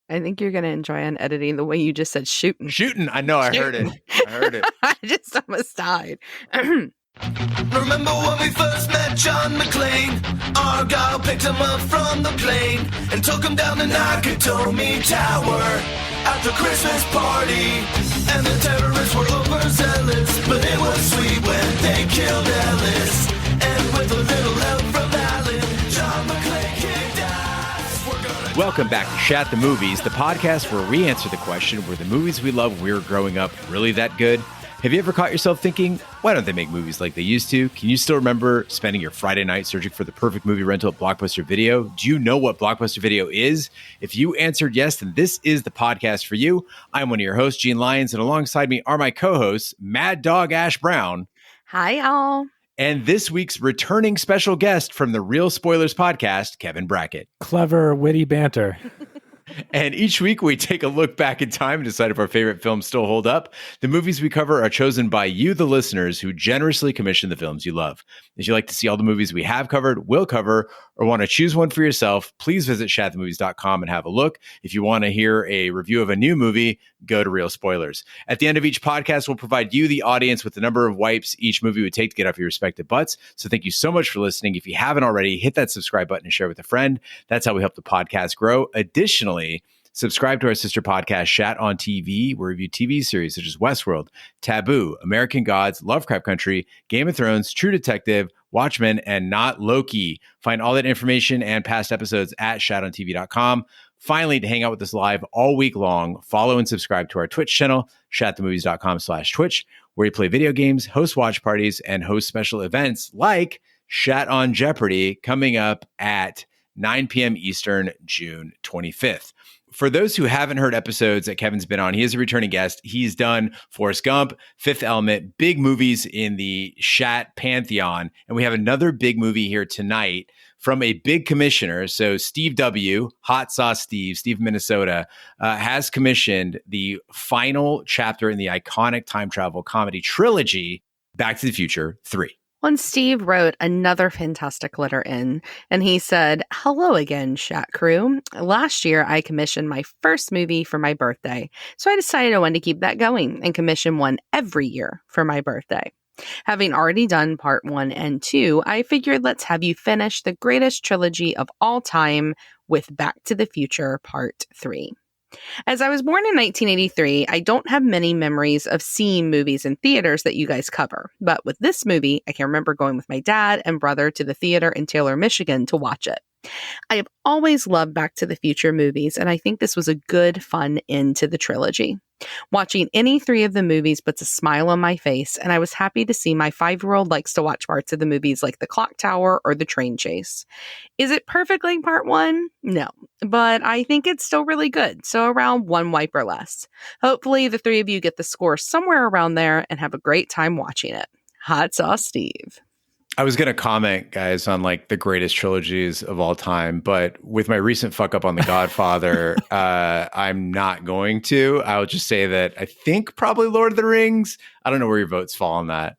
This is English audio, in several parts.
I think you're going to enjoy on editing the way you just said shooting. Shooting. I know. I heard it. I just almost died. Remember when we first met John McClane? Argyle picked him up from the plane and took him down the Nakatomi Tower at the Christmas party. And the terrorists were overzealous, but it was sweet when they killed Ellis. And with a little help from Alan, John McClane kicked ass. Welcome back to Shat the Movies, the podcast where we answer the question, were the movies we loved when we were growing up really that good? Have you ever caught yourself thinking, why don't they make movies like they used to? Can you still remember spending your Friday night searching for the perfect movie rental at Blockbuster Video? Do you know what Blockbuster Video is? If you answered yes, then this is the podcast for you. I'm one of your hosts, Gene Lyons, and alongside me are my co-hosts, Mad Dog Ash Brown. Hi, y'all. And this week's returning special guest from the Real Spoilers podcast, Kevin Brackett. Clever, witty banter. And each week we take a look back in time and decide if our favorite films still hold up. The movies we cover are chosen by you, the listeners, who generously commission the films you love. If you'd like to see all the movies we have covered, will cover, or want to choose one for yourself, please visit shatthemovies.com and have a look. If you want to hear a review of a new movie, go to Real Spoilers. At the end of each podcast, we'll provide you, the audience, with the number of wipes each movie would take to get off your respective butts. So thank you so much for listening. If you haven't already, hit that subscribe button and share with a friend. That's how we help the podcast grow. Additionally, subscribe to our sister podcast, Shat on TV. We review TV series such as Westworld, Taboo, American Gods, Lovecraft Country, Game of Thrones, True Detective, Watchmen, and Not Loki. Find all that information and past episodes at shatontv.com. Finally, to hang out with us live all week long, follow and subscribe to our Twitch channel, shatthemovies.com/Twitch, where we play video games, host watch parties, and host special events like Shat on Jeopardy coming up at 9 p.m. Eastern, June 25th. For those who haven't heard episodes that Kevin's been on, he is a returning guest. He's done Forrest Gump, Fifth Element, big movies in the Shat pantheon. And we have another big movie here tonight from a big commissioner. So Steve W., Hot Sauce Steve Minnesota, has commissioned the final chapter in the iconic time travel comedy trilogy, Back to the Future 3. When Steve wrote another fantastic letter in, and he said, "Hello again, Shat crew. Last year, I commissioned my first movie for my birthday, so I decided I wanted to keep that going and commission one every year for my birthday. Having already done part 1 and 2, I figured let's have you finish the greatest trilogy of all time with Back to the Future Part 3. As I was born in 1983, I don't have many memories of seeing movies in theaters that you guys cover. But with this movie, I can remember going with my dad and brother to the theater in Taylor, Michigan to watch it. I have always loved Back to the Future movies, and I think this was a good, fun end to the trilogy. Watching any 3 of the movies puts a smile on my face, and I was happy to see my 5-year-old likes to watch parts of the movies like the clock tower or the train chase. Is it perfect like part 1? No, but I think it's still really good, so around 1 wipe or less. Hopefully the 3 of you get the score somewhere around there and have a great time watching it. Hot Sauce Steve. I was going to comment, guys, on like the greatest trilogies of all time, but with my recent fuck up on The Godfather, I'm not going to. I'll just say that I think probably Lord of the Rings. I don't know where your votes fall on that.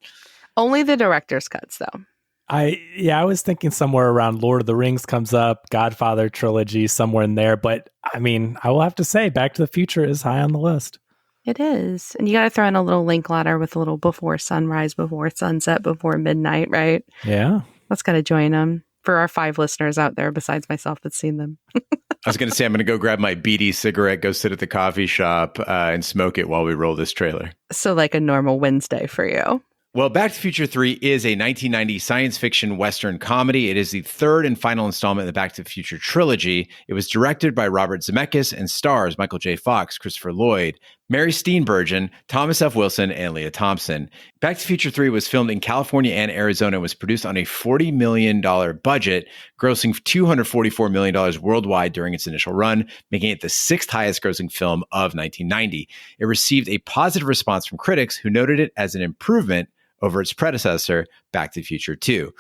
Only the director's cuts, though. I was thinking somewhere around Lord of the Rings comes up, Godfather trilogy, somewhere in there. But I mean, I will have to say Back to the Future is high on the list. It is. And you got to throw in a little Linklater with a little before sunrise, before sunset, before midnight, right? Yeah. That's got to join them for our 5 listeners out there besides myself that's seen them. I was going to say, I'm going to go grab my BD cigarette, go sit at the coffee shop and smoke it while we roll this trailer. So like a normal Wednesday for you. Well, Back to the Future 3 is a 1990 science fiction Western comedy. It is the 3rd and final installment in the Back to the Future trilogy. It was directed by Robert Zemeckis and stars Michael J. Fox, Christopher Lloyd, Mary Steenburgen, Thomas F. Wilson, and Leah Thompson. Back to the Future 3 was filmed in California and Arizona and was produced on a $40 million budget, grossing $244 million worldwide during its initial run, making it the 6th highest grossing film of 1990. It received a positive response from critics who noted it as an improvement over its predecessor, Back to the Future 2.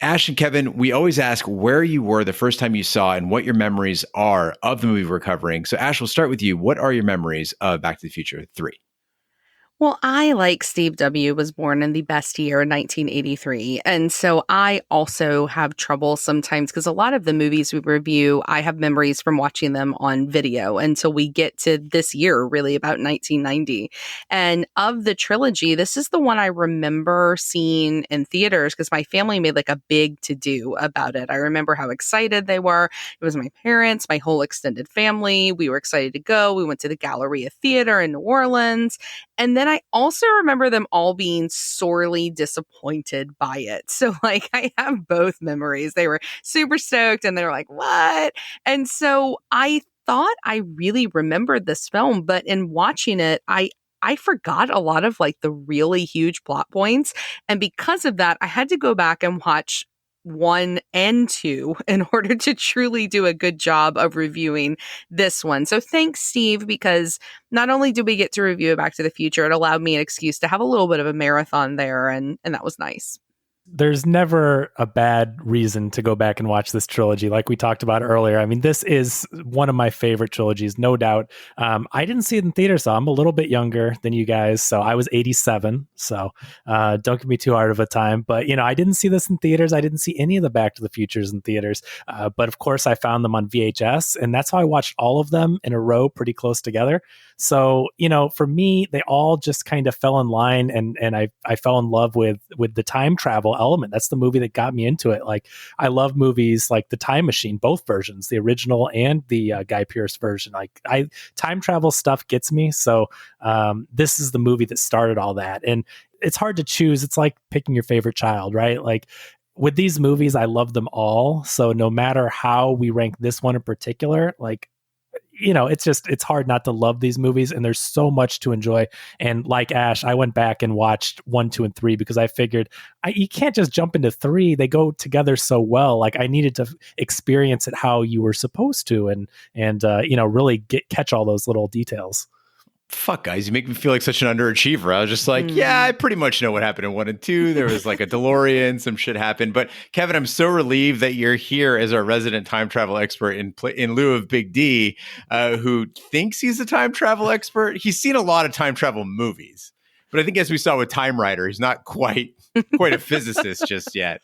Ash and Kevin, we always ask where you were the first time you saw and what your memories are of the movie we're covering. So Ash, we'll start with you. What are your memories of Back to the Future 3? Well, I, like Steve W., was born in the best year, 1983. And so I also have trouble sometimes because a lot of the movies we review, I have memories from watching them on video until we get to this year, really about 1990. And of the trilogy, this is the one I remember seeing in theaters because my family made like a big to-do about it. I remember how excited they were. It was my parents, my whole extended family. We were excited to go. We went to the Galleria Theater in New Orleans. And then I also remember them all being sorely disappointed by it. So, like, I have both memories. They were super stoked and they were like, what? And so I thought I really remembered this film, but in watching it, I forgot a lot of like the really huge plot points. And because of that, I had to go back and watch 1 and 2 in order to truly do a good job of reviewing this one. So thanks, Steve, because not only did we get to review Back to the Future, it allowed me an excuse to have a little bit of a marathon there, and that was nice. There's never a bad reason to go back and watch this trilogy, like we talked about earlier. I mean, this is one of my favorite trilogies, no doubt. I didn't see it in theaters, so I'm a little bit younger than you guys. So I was 87, so don't give me too hard of a time. But, you know, I didn't see this in theaters. I didn't see any of the Back to the Futures in theaters. But of course, I found them on VHS, and that's how I watched all of them in a row pretty close together. So, you know, for me, they all just kind of fell in line, and I fell in love with the time travel element. That's the movie that got me into it. Like, I love movies like The Time Machine, both versions, the original and the Guy Pearce version. Like, time travel stuff gets me. So this is the movie that started all that. And it's hard to choose. It's like picking your favorite child, right? Like, with these movies, I love them all. So no matter how we rank this one in particular, like, you know, it's hard not to love these movies, and there's so much to enjoy. And like Ash, I went back and watched 1, 2, and 3 because I figured you can't just jump into 3. They go together so well. Like, I needed to experience it how you were supposed to, and you know, really catch all those little details. Fuck, guys, you make me feel like such an underachiever. I was just like, yeah, I pretty much know what happened in 1 and 2. There was like a DeLorean, some shit happened. But Kevin, I'm so relieved that you're here as our resident time travel expert in lieu of Big D, who thinks he's a time travel expert. He's seen a lot of time travel movies. But I think, as we saw with Time Rider, he's not quite a physicist just yet.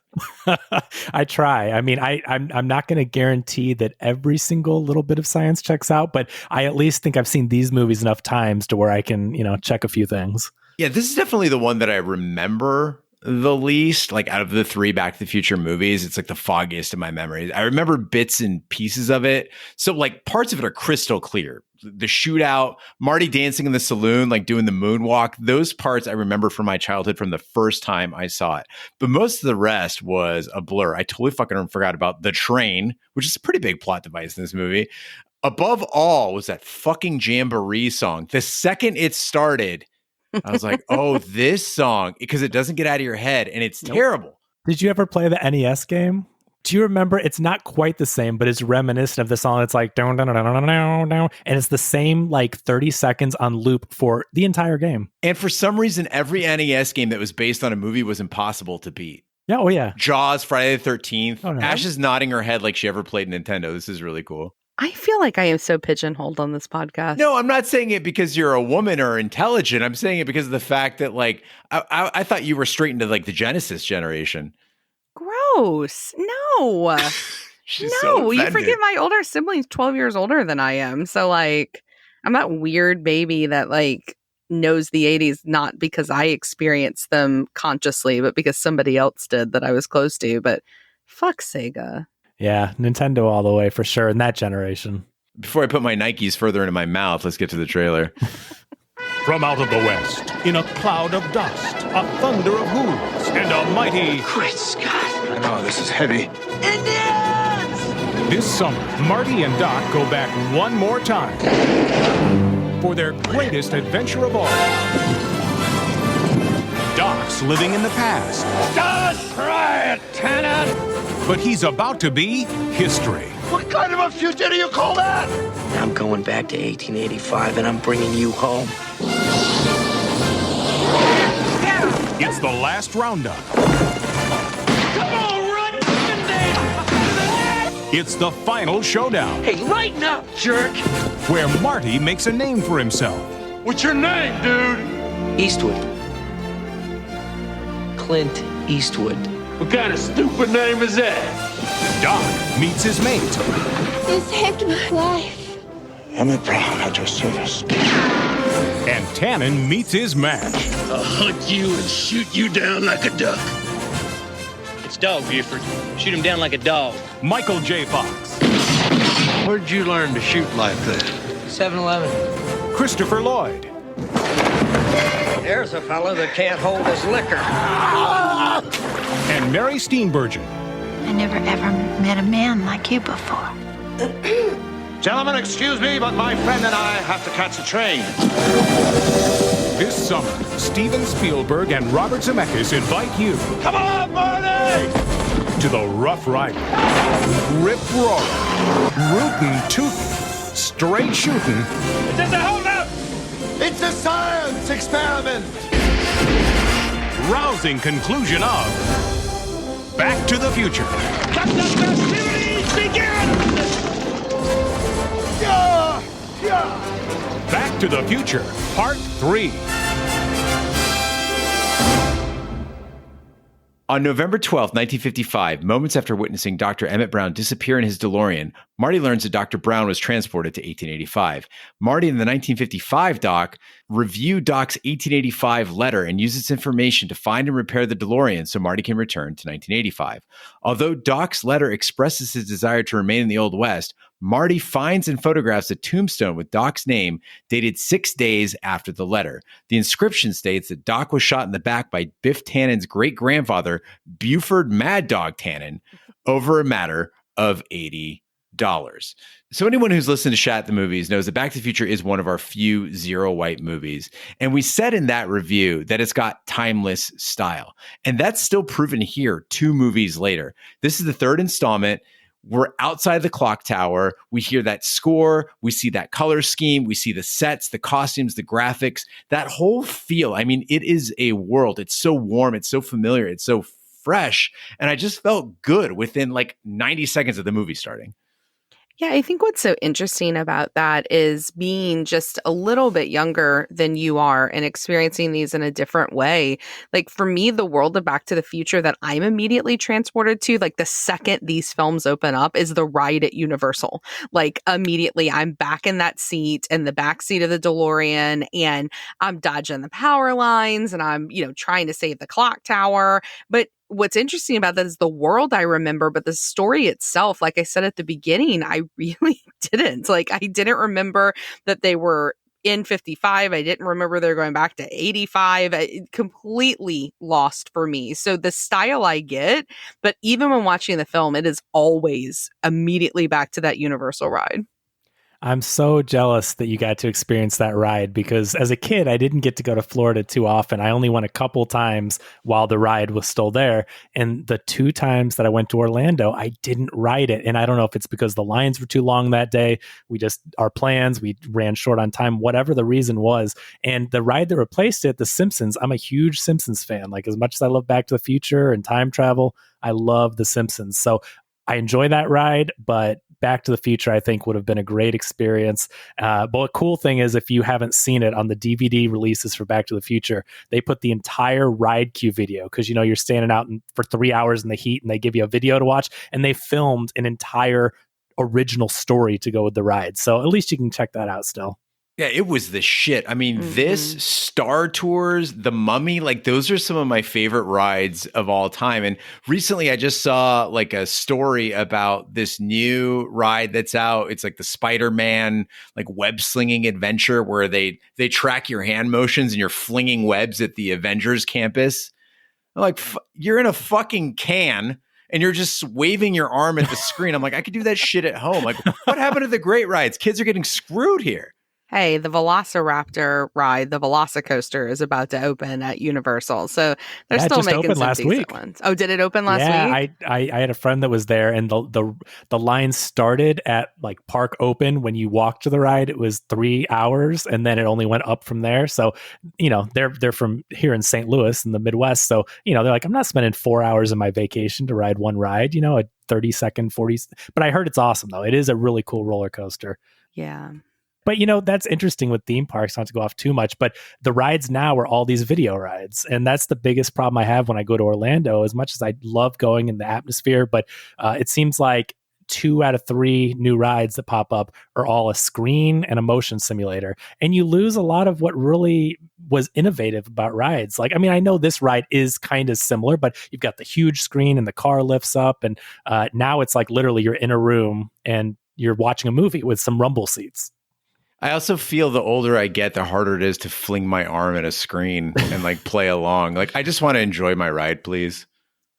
I try. I mean, I'm not going to guarantee that every single little bit of science checks out, but I at least think I've seen these movies enough times to where I can, you know, check a few things. Yeah, this is definitely the one that I remember the least, like out of the 3 Back to the Future movies. It's like the foggiest in my memories. I remember bits and pieces of it. So like parts of it are crystal clear. The shootout, Marty dancing in the saloon, like doing the moonwalk, those parts I remember from my childhood from the first time I saw it. But most of the rest was a blur. I totally fucking forgot about the train, which is a pretty big plot device in this movie. Above all was that fucking Jamboree song. The second it started, I was like, oh, this song, because it doesn't get out of your head, and it's terrible. Did you ever play the NES game? Do you remember? It's not quite the same, but it's reminiscent of the song. It's like, down, down, down, down, down, down, and it's the same like 30 seconds on loop for the entire game. And for some reason, every NES game that was based on a movie was impossible to beat. Yeah, oh yeah. Jaws, Friday the 13th. Oh, no. Ash is nodding her head like she ever played Nintendo. This is really cool. I feel like I am so pigeonholed on this podcast. No, I'm not saying it because you're a woman or intelligent. I'm saying it because of the fact that, like, I thought you were straight into like the Genesis generation. Gross. No. So you forget my older sibling's 12 years older than I am. So, like, I'm that weird baby that, like, knows the 80s not because I experienced them consciously, but because somebody else did that I was close to. But fuck Sega. Yeah, Nintendo all the way for sure in that generation. Before I put my Nikes further into my mouth, let's get to the trailer. From out of the west, in a cloud of dust, a thunder of hooves, and a mighty... Great Scott. I know, this is heavy. Indians! This summer, Marty and Doc go back one more time for their greatest adventure of all. Doc's living in the past. Don't try it, Lieutenant! But he's about to be history. What kind of a future do you call that? I'm going back to 1885 and I'm bringing you home. It's the last roundup. Come on, run! It's the final showdown. Hey, lighten up, jerk! Where Marty makes a name for himself. What's your name, dude? Eastwood. Clint Eastwood. What kind of stupid name is that? Doc meets his mate. You saved my life. Emmett Brown at your service. And Tannen meets his match. I'll hunt you and shoot you down like a duck. It's Dog Buford. Shoot him down like a dog. Michael J. Fox. Where'd you learn to shoot like that? 7-Eleven. Christopher Lloyd. There's a fellow that can't hold his liquor. And Mary Steenburgen. I never ever met a man like you before. Gentlemen, excuse me, but my friend and I have to catch a train. This summer, Steven Spielberg and Robert Zemeckis invite you Come on, Marty! to the Rough Rider. Rip roaring, rootin' tootin', straight shooting, It's just a hold-up! It's a science experiment! rousing conclusion of Back to the Future. Captain festivities begin! Yeah! Yeah! Back to the Future, Part 3. On November 12th, 1955, moments after witnessing Dr. Emmett Brown disappear in his DeLorean, Marty learns that Dr. Brown was transported to 1885. Marty in the 1955 doc reviewed Doc's 1885 letter and used its information to find and repair the DeLorean so Marty can return to 1985. Although Doc's letter expresses his desire to remain in the Old West, Marty finds and photographs a tombstone with Doc's name dated 6 days after the letter. The inscription states that Doc was shot in the back by Biff Tannen's great-grandfather, Buford Mad Dog Tannen, over a matter of $80. So anyone who's listened to Shat the Movies knows that Back to the Future is one of our few zero-white movies. And we said in that review that it's got timeless style. And that's still proven here 2 movies later. This is the 3rd installment. We're outside the clock tower. We hear that score. We see that color scheme. We see the sets, the costumes, the graphics, that whole feel. I mean, it is a world. It's so warm. It's so familiar. It's so fresh. And I just felt good within like 90 seconds of the movie starting. Yeah, I think what's so interesting about that is being just a little bit younger than you are and experiencing these in a different way. Like for me, the world of Back to the Future that I'm immediately transported to, like the second these films open up, is the ride at Universal. Like immediately I'm back in that seat, in the back seat of the DeLorean, and I'm dodging the power lines and I'm, trying to save the clock tower. But what's interesting about that is the world I remember, but the story itself, like I said at the beginning, I really didn't. Like, I didn't remember that they were in 55. I didn't remember they're going back to 85. Completely lost for me. So the style I get, but even when watching the film, it is always immediately back to that Universal ride. I'm so jealous that you got to experience that ride because as a kid, I didn't get to go to Florida too often. I only went a couple times while the ride was still there. And the 2 times that I went to Orlando, I didn't ride it. And I don't know if it's because the lines were too long that day. Our plans, we ran short on time, whatever the reason was. And the ride that replaced it, The Simpsons, I'm a huge Simpsons fan. Like as much as I love Back to the Future and time travel, I love The Simpsons. So I enjoy that ride, but Back to the Future, I think, would have been a great experience. But the cool thing is, if you haven't seen it on the DVD releases for Back to the Future, they put the entire ride queue video because, you're standing out for 3 hours in the heat and they give you a video to watch, and they filmed an entire original story to go with the ride. So at least you can check that out still. Yeah, it was the shit. I mean, this, Star Tours, The Mummy, like those are some of my favorite rides of all time. And recently I just saw like a story about this new ride that's out. It's like the Spider-Man, like web slinging adventure where they track your hand motions and you're flinging webs at the Avengers campus. I'm like, you're in a fucking can and you're just waving your arm at the screen. I'm like, I could do that shit at home. Like, what happened to the great rides? Kids are getting screwed here. Hey, the Velociraptor ride, the Velocicoaster, is about to open at Universal. So they're still making some decent ones. Oh, did it open last week? Yeah, I had a friend that was there, and the line started at like Park Open. When you walked to the ride, it was 3 hours, and then it only went up from there. So, they're from here in St. Louis in the Midwest. So, they're like, I'm not spending 4 hours of my vacation to ride one ride, a 30-second, 40. But I heard it's awesome, though. It is a really cool roller coaster. Yeah. But, that's interesting with theme parks, not to go off too much, but the rides now are all these video rides. And that's the biggest problem I have when I go to Orlando, as much as I love going in the atmosphere. But it seems like 2 out of 3 new rides that pop up are all a screen and a motion simulator. And you lose a lot of what really was innovative about rides. Like, I mean, I know this ride is kind of similar, but you've got the huge screen and the car lifts up. And now it's like literally you're in a room and you're watching a movie with some rumble seats. I also feel the older I get, the harder it is to fling my arm at a screen and like play along. Like, I just want to enjoy my ride, please.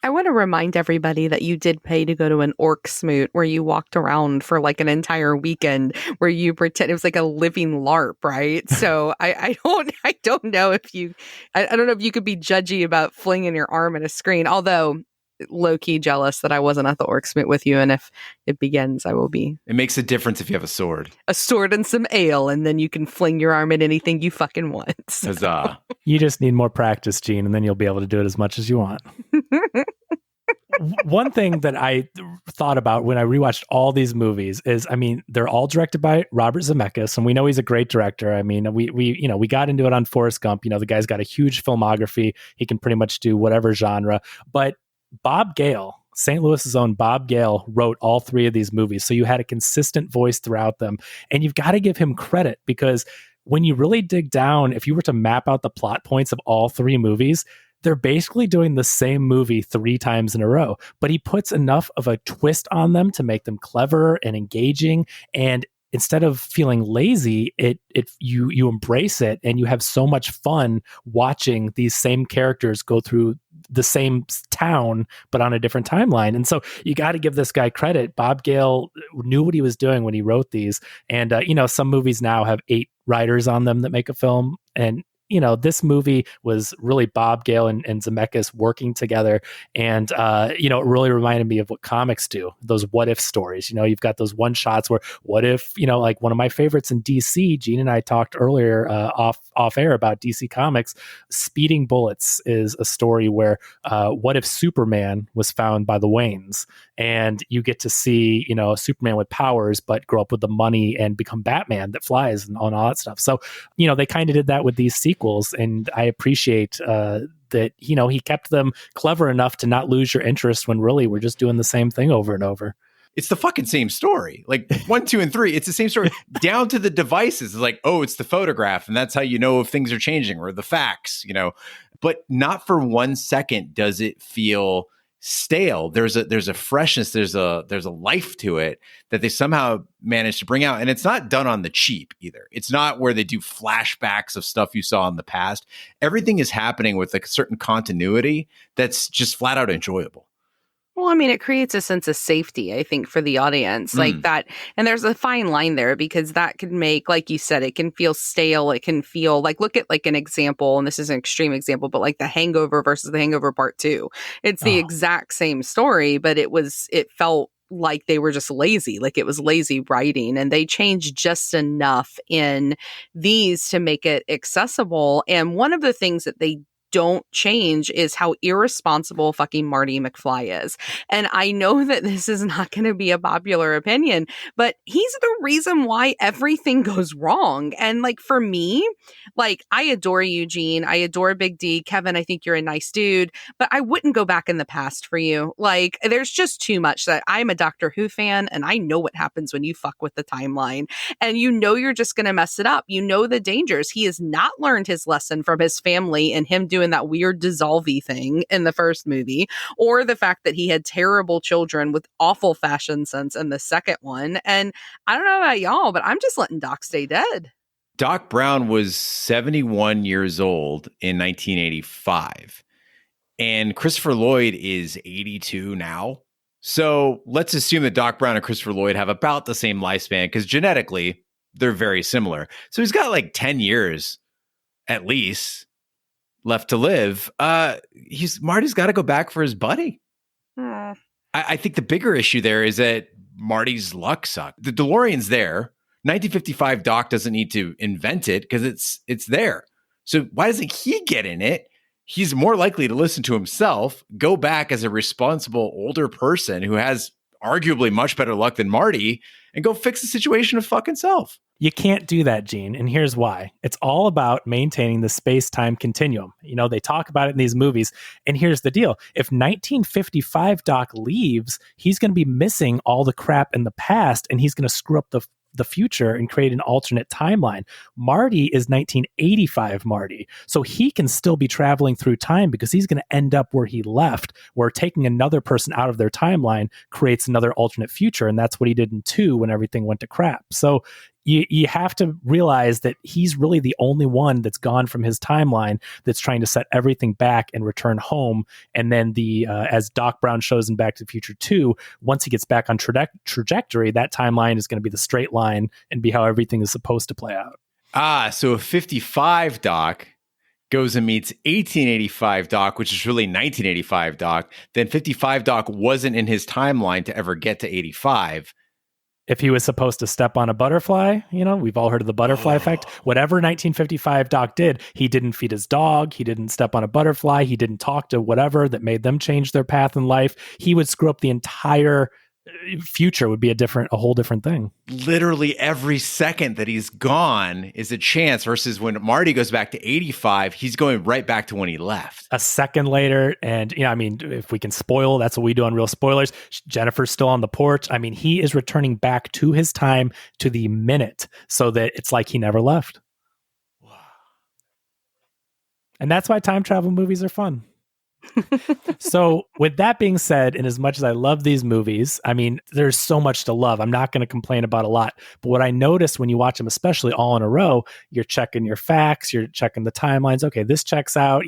I want to remind everybody that you did pay to go to an orc smoot where you walked around for like an entire weekend where you pretend it was like a living LARP, right? So I don't know if you, I don't know if you could be judgy about flinging your arm at a screen, although low-key jealous that I wasn't at the orc smoot with you, and if it begins, I will be. It makes a difference if you have a sword. A sword and some ale, and then you can fling your arm at anything you fucking want. So. Huzzah. You just need more practice, Gene, and then you'll be able to do it as much as you want. One thing that I thought about when I rewatched all these movies is, I mean, they're all directed by Robert Zemeckis, and we know he's a great director. I mean, we got into it on Forrest Gump. The guy's got a huge filmography. He can pretty much do whatever genre, but Bob Gale, St. Louis's own Bob Gale, wrote all 3 of these movies. So you had a consistent voice throughout them. And you've got to give him credit, because when you really dig down, if you were to map out the plot points of all 3 movies, they're basically doing the same movie 3 times in a row. But he puts enough of a twist on them to make them clever and engaging. And instead of feeling lazy, you embrace it, and you have so much fun watching these same characters go through the same town, but on a different timeline. And so you got to give this guy credit. Bob Gale knew what he was doing when he wrote these. And, some movies now have 8 writers on them that make a film. And, this movie was really Bob Gale and Zemeckis working together. And, it really reminded me of what comics do, those what if stories. You've got those one shots where what if, like one of my favorites in DC, Gene and I talked earlier off air about DC Comics. Speeding Bullets is a story where what if Superman was found by the Waynes, and you get to see, Superman with powers, but grow up with the money and become Batman that flies and all that stuff. So, they kind of did that with these sequels. And I appreciate that, he kept them clever enough to not lose your interest when really we're just doing the same thing over and over. It's the fucking same story. Like 1, 2, and 3, it's the same story down to the devices. It's like, oh, it's the photograph, and that's how you know if things are changing, or the facts, but not for 1 second does it feel stale. There's a freshness, there's a life to it that they somehow managed to bring out. And it's not done on the cheap either. It's not where they do flashbacks of stuff you saw in the past. Everything is happening with a certain continuity that's just flat out enjoyable. Well, I mean, it creates a sense of safety, I think, for the audience, like that. And there's a fine line there, because that can make, like you said, it can feel stale. It can feel like, look at like an example, and this is an extreme example, but like the Hangover versus the Hangover Part 2. It's the exact same story, but it felt like they were just lazy, like it was lazy writing, and they changed just enough in these to make it accessible. And one of the things that they don't change is how irresponsible fucking Marty McFly is. And I know that this is not going to be a popular opinion, but he's the reason why everything goes wrong. And like, for me, like, I adore Eugene. I adore Big D. Kevin, I think you're a nice dude, but I wouldn't go back in the past for you. Like, there's just too much. That I'm a Doctor Who fan, and I know what happens when you fuck with the timeline, and you're just going to mess it up. The dangers. He has not learned his lesson from his family and him doing that weird dissolvey thing in the first movie, or the fact that he had terrible children with awful fashion sense in the second one. And I don't know about y'all, but I'm just letting Doc stay dead. Doc Brown was 71 years old in 1985, and Christopher Lloyd is 82 now. So let's assume that Doc Brown and Christopher Lloyd have about the same lifespan, because genetically they're very similar. So he's got like 10 years at least left to live. Marty's got to go back for his buddy. I think the bigger issue there is that Marty's luck sucked. The DeLorean's there. 1955 Doc doesn't need to invent it because it's there. So why doesn't he get in it? He's more likely to listen to himself, go back as a responsible older person who has arguably much better luck than Marty, and go fix the situation of fucking self. You can't do that, Gene, and here's why. It's all about maintaining the space-time continuum. They talk about it in these movies, and here's the deal. If 1955 Doc leaves, he's going to be missing all the crap in the past, and he's going to screw up the future and create an alternate timeline. Marty is 1985 Marty, so he can still be traveling through time because he's going to end up where he left, where taking another person out of their timeline creates another alternate future, and that's what he did in 2 when everything went to crap. So you have to realize that he's really the only one that's gone from his timeline that's trying to set everything back and return home. And then as Doc Brown shows in Back to the Future 2, once he gets back on trajectory, that timeline is going to be the straight line and be how everything is supposed to play out. So if 55 Doc goes and meets 1885 Doc, which is really 1985 Doc, then 55 Doc wasn't in his timeline to ever get to 85. If he was supposed to step on a butterfly, we've all heard of the butterfly effect. Whatever 1955 Doc did, he didn't feed his dog. He didn't step on a butterfly. He didn't talk to whatever that made them change their path in life. He would screw up the entire future, would be a whole different thing. Literally every second that he's gone is a chance, versus when Marty goes back to 85, he's going right back to when he left. A second later, and if we can spoil, that's what we do on Real Spoilers. Jennifer's still on the porch. He is returning back to his time to the minute, so that it's like he never left. Wow. And that's why time travel movies are fun. So with that being said, and as much as I love these movies, there's so much to love. I'm not going to complain about a lot. But what I noticed when you watch them, especially all in a row, you're checking your facts, you're checking the timelines. Okay, this checks out,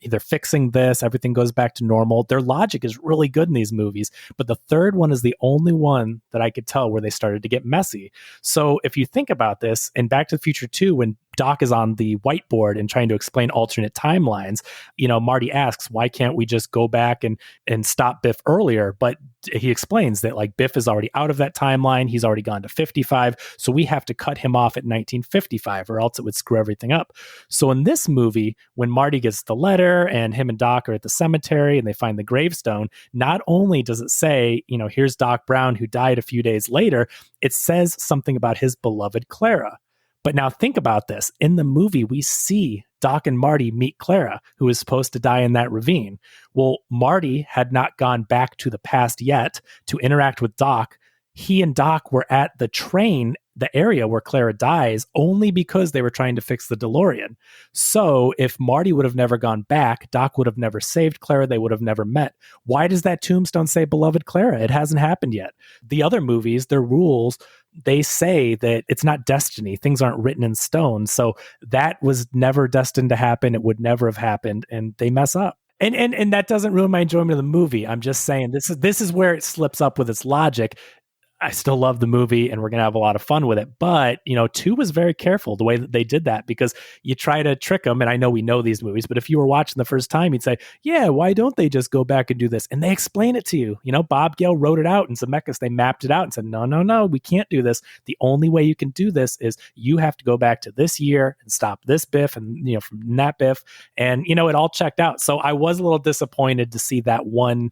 they're fixing this, everything goes back to normal. Their logic is really good in these movies, but the third one is the only one that I could tell where they started to get messy. So if you think about this, in Back to the Future 2, when Doc is on the whiteboard and trying to explain alternate timelines, Marty asks, why can't we just go back and stop Biff earlier? But he explains that Biff is already out of that timeline. He's already gone to 55. So we have to cut him off at 1955 or else it would screw everything up. So in this movie, when Marty gets the letter and him and Doc are at the cemetery and they find the gravestone, not only does it say, here's Doc Brown who died a few days later, it says something about his beloved Clara. But now think about this. In the movie, we see Doc and Marty meet Clara, who is supposed to die in that ravine. Well, Marty had not gone back to the past yet to interact with Doc. He and Doc were at the train, the area where Clara dies, only because they were trying to fix the DeLorean. So if Marty would have never gone back, Doc would have never saved Clara, they would have never met. Why does that tombstone say beloved Clara? It hasn't happened yet. The other movies, their rules, they say that it's not destiny. Things aren't written in stone. So that was never destined to happen. It would never have happened, and they mess up. And that doesn't ruin my enjoyment of the movie. I'm just saying this is where it slips up with its logic. I still love the movie and we're going to have a lot of fun with it. But, 2 was very careful the way that they did that, because you try to trick them. And I know we know these movies, but if you were watching the first time, you'd say, yeah, why don't they just go back and do this? And they explain it to you. Bob Gale wrote it out in Zemeckis. They mapped it out and said, no, we can't do this. The only way you can do this is you have to go back to this year and stop this Biff and, from that Biff. And, it all checked out. So I was a little disappointed to see that one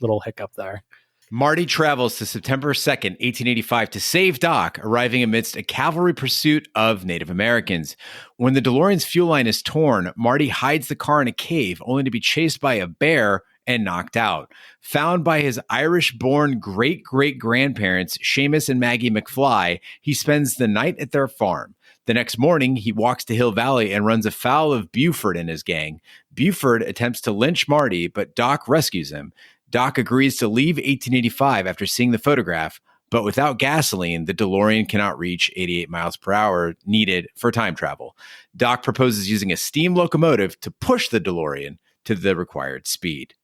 little hiccup there. Marty travels to September 2nd, 1885 to save Doc, arriving amidst a cavalry pursuit of Native Americans. When the DeLorean's fuel line is torn, Marty hides the car in a cave, only to be chased by a bear and knocked out. Found by his Irish-born great-great-grandparents, Seamus and Maggie McFly, he spends the night at their farm. The next morning, he walks to Hill Valley and runs afoul of Buford and his gang. Buford attempts to lynch Marty, but Doc rescues him. Doc agrees to leave 1885 after seeing the photograph, but without gasoline, the DeLorean cannot reach 88 miles per hour needed for time travel. Doc proposes using a steam locomotive to push the DeLorean to the required speed.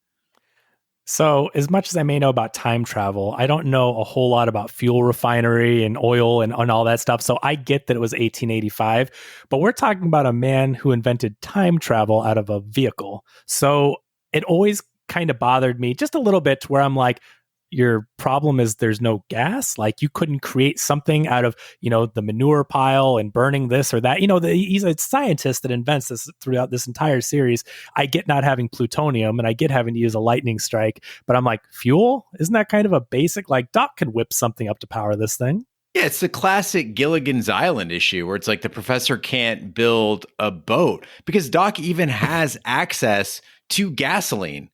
So as much as I may know about time travel, I don't know a whole lot about fuel refinery and oil and all that stuff. So I get that it was 1885, but we're talking about a man who invented time travel out of a vehicle. So it always kind of bothered me just a little bit, to where I'm like, your problem is there's no gas. Like, you couldn't create something out of, the manure pile and burning this or that. He's a scientist that invents this throughout this entire series. I get not having plutonium and I get having to use a lightning strike, but I'm like, fuel? Isn't that kind of a basic, Doc can whip something up to power this thing? Yeah, it's the classic Gilligan's Island issue where it's like the professor can't build a boat because Doc even has access to gasoline.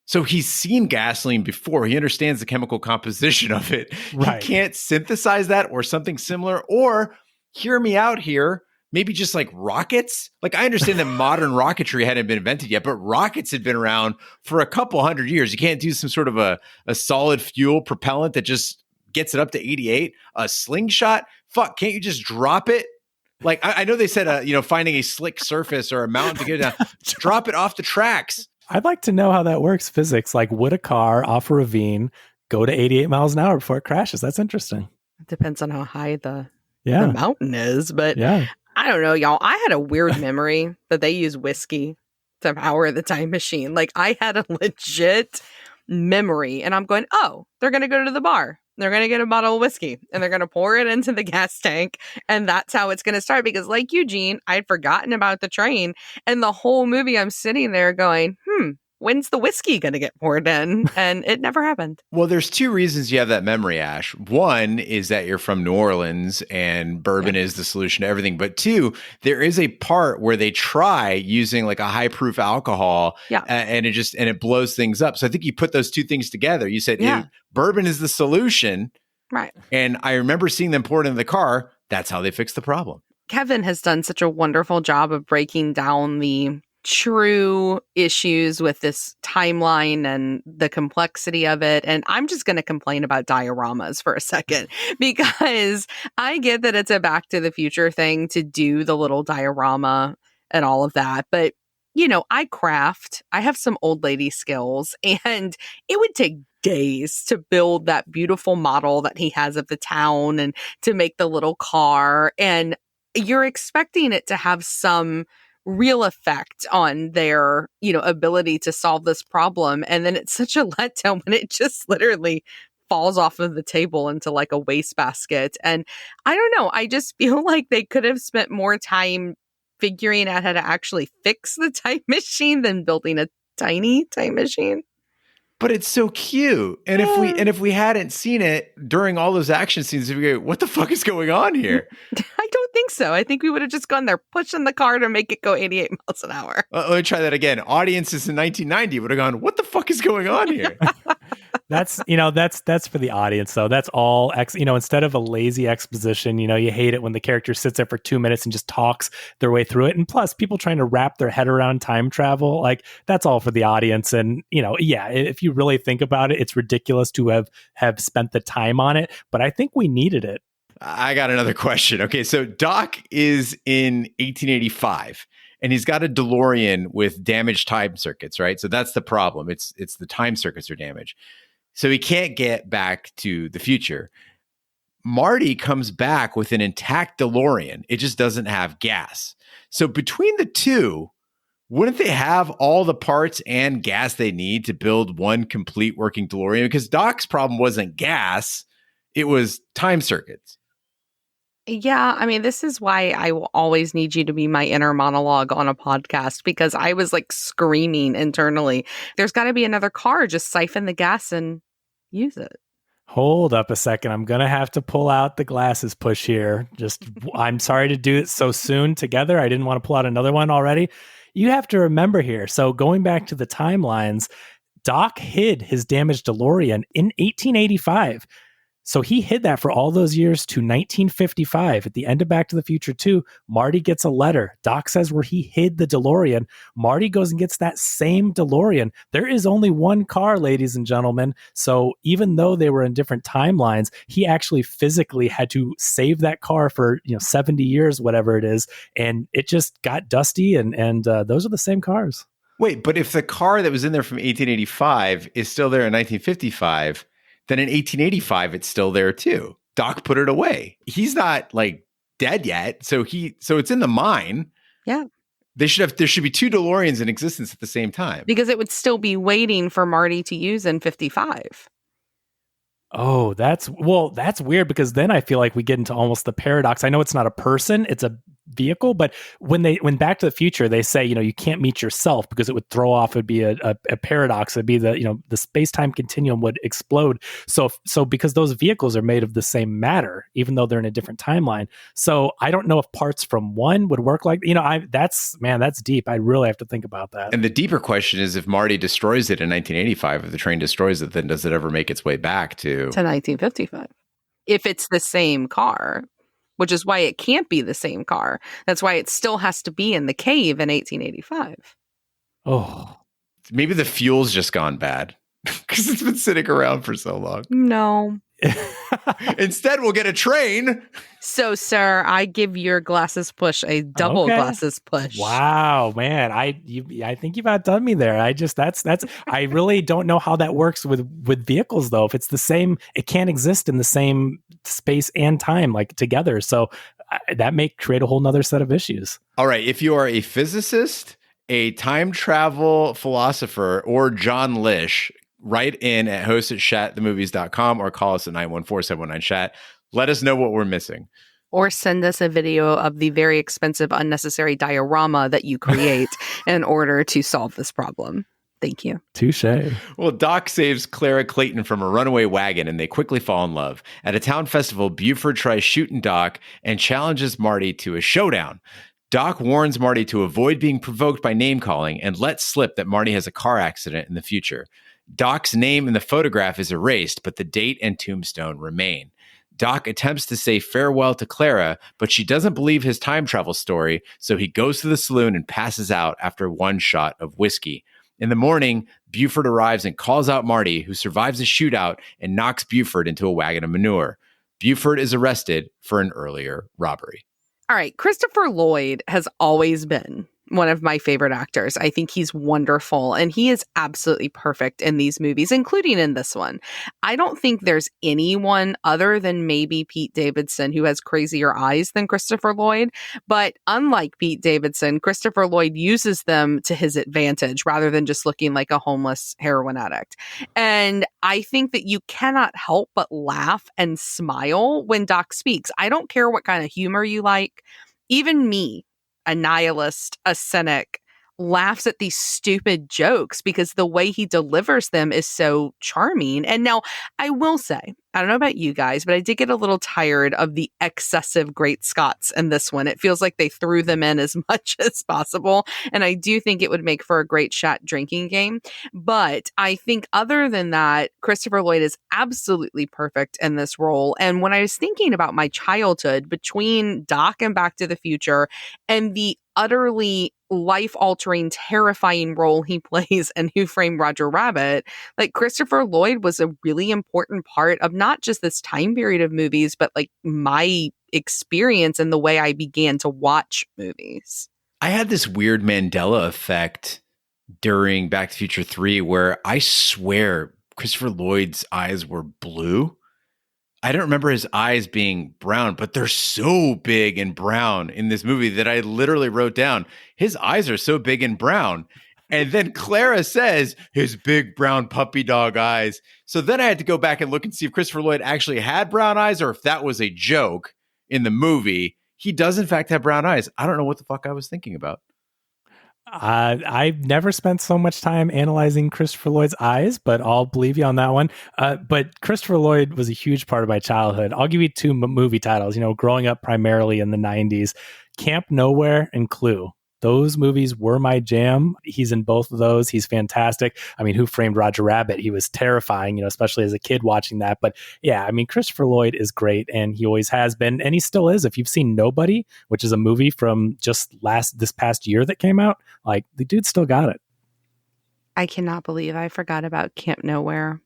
So he's seen gasoline before. He understands the chemical composition of it. Right. He can't synthesize that or something similar. Or hear me out here, maybe just like rockets. Like I understand that modern rocketry hadn't been invented yet, but rockets had been around for a couple hundred years. You can't do some sort of a solid fuel propellant that just gets it up to 88. A slingshot? Fuck, can't you just drop it? Like I know they said, finding a slick surface or a mountain to get it down. Drop it off the tracks. I'd like to know how that works physics. Like, would a car off a ravine go to 88 miles an hour before it crashes? That's interesting. It depends on how high the mountain is. But I don't know, y'all. I had a weird memory that they use whiskey to power the time machine. Like, I had a legit memory. And I'm going, oh, they're going to go to the bar. They're going to get a bottle of whiskey and they're going to pour it into the gas tank. And that's how it's going to start. Because like Eugene, I'd forgotten about the train. And the whole movie, I'm sitting there going, when's the whiskey going to get poured in? And it never happened. Well, there's two reasons you have that memory, Ash. One is that you're from New Orleans and bourbon is the solution to everything. But two, there is a part where they try using like a high proof alcohol and it blows things up. So I think you put those two things together. You said bourbon is the solution. Right. And I remember seeing them pour it in the car. That's how they fixed the problem. Kevin has done such a wonderful job of breaking down the true issues with this timeline and the complexity of it. And I'm just going to complain about dioramas for a second, because I get that it's a Back to the Future thing to do the little diorama and all of that. But, I craft, I have some old lady skills, and it would take days to build that beautiful model that he has of the town and to make the little car. And you're expecting it to have some real effect on their, ability to solve this problem. And then it's such a letdown when it just literally falls off of the table into like a wastebasket. And I don't know, I just feel like they could have spent more time figuring out how to actually fix the time machine than building a tiny time machine. But it's so cute. And if we hadn't seen it during all those action scenes, we go, what the fuck is going on here? I don't think so. I think we would have just gone there pushing the car to make it go 88 miles an hour. Let me try that again. Audiences in 1990 would have gone, what the fuck is going on here? That's for the audience though. That's all instead of a lazy exposition, you hate it when the character sits there for 2 minutes and just talks their way through it. And plus people trying to wrap their head around time travel, like that's all for the audience. And if you really think about it, it's ridiculous to have spent the time on it, but I think we needed it. I got another question. Okay, so Doc is in 1885 and he's got a DeLorean with damaged time circuits, right? So that's the problem. It's the time circuits are damaged. So he can't get back to the future. Marty comes back with an intact DeLorean. It just doesn't have gas. So between the two, wouldn't they have all the parts and gas they need to build one complete working DeLorean? Because Doc's problem wasn't gas, it was time circuits. Yeah, I mean, this is why I will always need you to be my inner monologue on a podcast, because I was like screaming internally. There's got to be another car, just siphon the gas and use it. Hold up a second. I'm going to have to pull out the glasses push here. I'm sorry to do it so soon together. I didn't want to pull out another one already. You have to remember here. So going back to the timelines, Doc hid his damaged DeLorean in 1885. So he hid that for all those years to 1955. At the end of Back to the Future 2, Marty gets a letter. Doc says where he hid the DeLorean. Marty goes and gets that same DeLorean. There is only one car, ladies and gentlemen. So even though they were in different timelines, he actually physically had to save that car for 70 years, whatever it is. And it just got dusty. And those are the same cars. Wait, but if the car that was in there from 1885 is still there in 1955, then in 1885, it's still there too. Doc put it away. He's not like dead yet. So it's in the mine. Yeah. There should be two DeLoreans in existence at the same time. Because it would still be waiting for Marty to use in 55. Oh, that's weird, because then I feel like we get into almost the paradox. I know it's not a person, it's a vehicle. But when Back to the Future, they say, you can't meet yourself because it would throw off, it'd be a paradox. It'd be the space-time continuum would explode. So because those vehicles are made of the same matter, even though they're in a different timeline. So I don't know if parts from one would work like, that's deep. I really have to think about that. And the deeper question is, if Marty destroys it in 1985, if the train destroys it, then does it ever make its way back to 1955? If it's the same car, which is why it can't be the same car. That's why it still has to be in the cave in 1885. Oh, maybe the fuel's just gone bad because it's been sitting around for so long. No. Instead, we'll get a train. So, sir, I give your glasses push a double glasses push. Wow, man. I think you've outdone me there. I really don't know how that works with vehicles, though. If it's the same, it can't exist in the same space and time, like together. So that may create a whole nother set of issues. All right. If you are a physicist, a time travel philosopher, or John Lish, write in at host@shatthemovies.com or call us at 914-719-SHAT. Let us know what we're missing. Or send us a video of the very expensive, unnecessary diorama that you create in order to solve this problem. Thank you. Touche. Well, Doc saves Clara Clayton from a runaway wagon and they quickly fall in love. At a town festival, Buford tries shooting Doc and challenges Marty to a showdown. Doc warns Marty to avoid being provoked by name-calling and lets slip that Marty has a car accident in the future. Doc's name in the photograph is erased, but the date and tombstone remain. Doc attempts to say farewell to Clara, but she doesn't believe his time travel story, so he goes to the saloon and passes out after one shot of whiskey. In the morning, Buford arrives and calls out Marty, who survives a shootout and knocks Buford into a wagon of manure. Buford is arrested for an earlier robbery. All right, Christopher Lloyd has always been one of my favorite actors. I think he's wonderful, and he is absolutely perfect in these movies, including in this one. I don't think there's anyone other than maybe Pete Davidson who has crazier eyes than Christopher Lloyd, but unlike Pete Davidson, Christopher Lloyd uses them to his advantage rather than just looking like a homeless heroin addict. And I think that you cannot help but laugh and smile when Doc speaks. I don't care what kind of humor you like. Even me, a nihilist, a cynic, laughs at these stupid jokes because the way he delivers them is so charming. And now I will say, I don't know about you guys, but I did get a little tired of the excessive Great Scots in this one. It feels like they threw them in as much as possible. And I do think it would make for a great Shat drinking game. But I think other than that, Christopher Lloyd is absolutely perfect in this role. And when I was thinking about my childhood between Doc and Back to the Future and the utterly life-altering, terrifying role he plays in Who Framed Roger Rabbit, like Christopher Lloyd was a really important part of not just this time period of movies, but like my experience and the way I began to watch movies. I had this weird Mandela effect during Back to the Future 3 where I swear Christopher Lloyd's eyes were blue. I don't remember his eyes being brown, but they're so big and brown in this movie that I literally wrote down, his eyes are so big and brown. And then Clara says his big brown puppy dog eyes. So then I had to go back and look and see if Christopher Lloyd actually had brown eyes or if that was a joke in the movie. He does, in fact, have brown eyes. I don't know what the fuck I was thinking about. I've never spent so much time analyzing Christopher Lloyd's eyes, but I'll believe you on that one. But Christopher Lloyd was a huge part of my childhood. I'll give you two movie titles. Growing up primarily in the 90s, Camp Nowhere and Clue. Those movies were my jam. He's in both of those. He's fantastic. I mean, Who Framed Roger Rabbit? He was terrifying, especially as a kid watching that. But yeah, I mean, Christopher Lloyd is great, and he always has been, and he still is. If you've seen Nobody, which is a movie from just this past year that came out, like the dude still got it. I cannot believe I forgot about Camp Nowhere.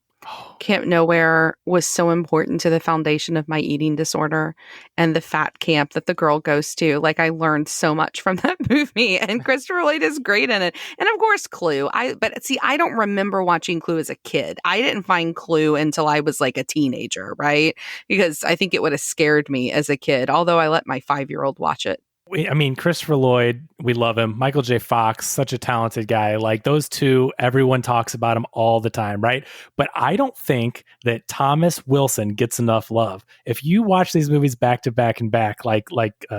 Camp Nowhere was so important to the foundation of my eating disorder and the fat camp that the girl goes to. Like, I learned so much from that movie, and Christopher Lloyd is great in it. And of course, Clue. But I don't remember watching Clue as a kid. I didn't find Clue until I was like a teenager, right? Because I think it would have scared me as a kid, although I let my 5-year-old watch it. Christopher Lloyd, we love him. Michael J. Fox, such a talented guy. Like those two, everyone talks about him all the time, right? But I don't think that Thomas Wilson gets enough love. If you watch these movies back to back and back, like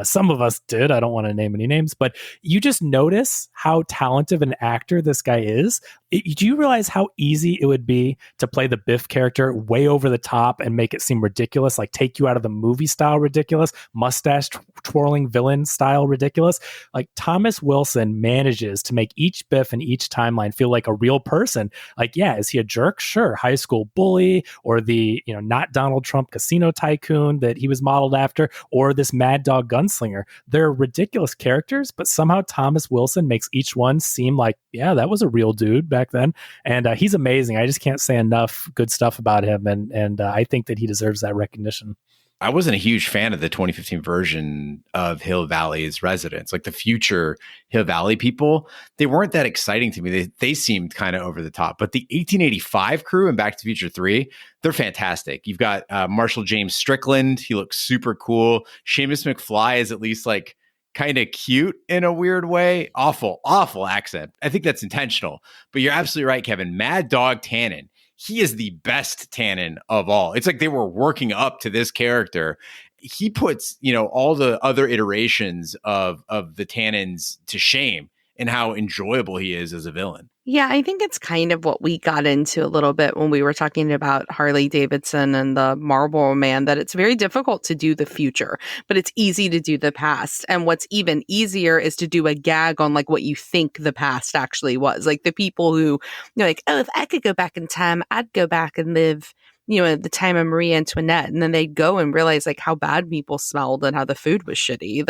some of us did, I don't want to name any names, but you just notice how talented an actor this guy is. Do you realize how easy it would be to play the Biff character way over the top and make it seem ridiculous, like take you out of the movie style ridiculous, mustache twirling villain style ridiculous? Like Thomas Wilson manages to make each Biff and each timeline feel like a real person. Like, yeah, is he a jerk? Sure. High school bully, or the, not Donald Trump casino tycoon that he was modeled after, or this mad dog gunslinger. They're ridiculous characters, but somehow Thomas Wilson makes each one seem like, yeah, that was a real dude back then. And he's amazing. I just can't say enough good stuff about him. And I think that he deserves that recognition. I wasn't a huge fan of the 2015 version of Hill Valley's residents. Like the future Hill Valley people, they weren't that exciting to me. They seemed kind of over the top. But the 1885 crew in Back to the Future 3, they're fantastic. You've got Marshall James Strickland. He looks super cool. Seamus McFly is at least like kind of cute in a weird way. Awful accent. I think that's intentional. But you're absolutely right, Kevin. Mad Dog Tannen. He is the best Tannen of all. It's like they were working up to this character. He puts, all the other iterations of the Tannens to shame and how enjoyable he is as a villain. Yeah, I think it's kind of what we got into a little bit when we were talking about Harley Davidson and the Marlboro Man, that it's very difficult to do the future, but it's easy to do the past. And what's even easier is to do a gag on like what you think the past actually was. Like the people who, like, oh, if I could go back in time, I'd go back and live at the time of Marie Antoinette. And then they'd go and realize like how bad people smelled and how the food was shitty.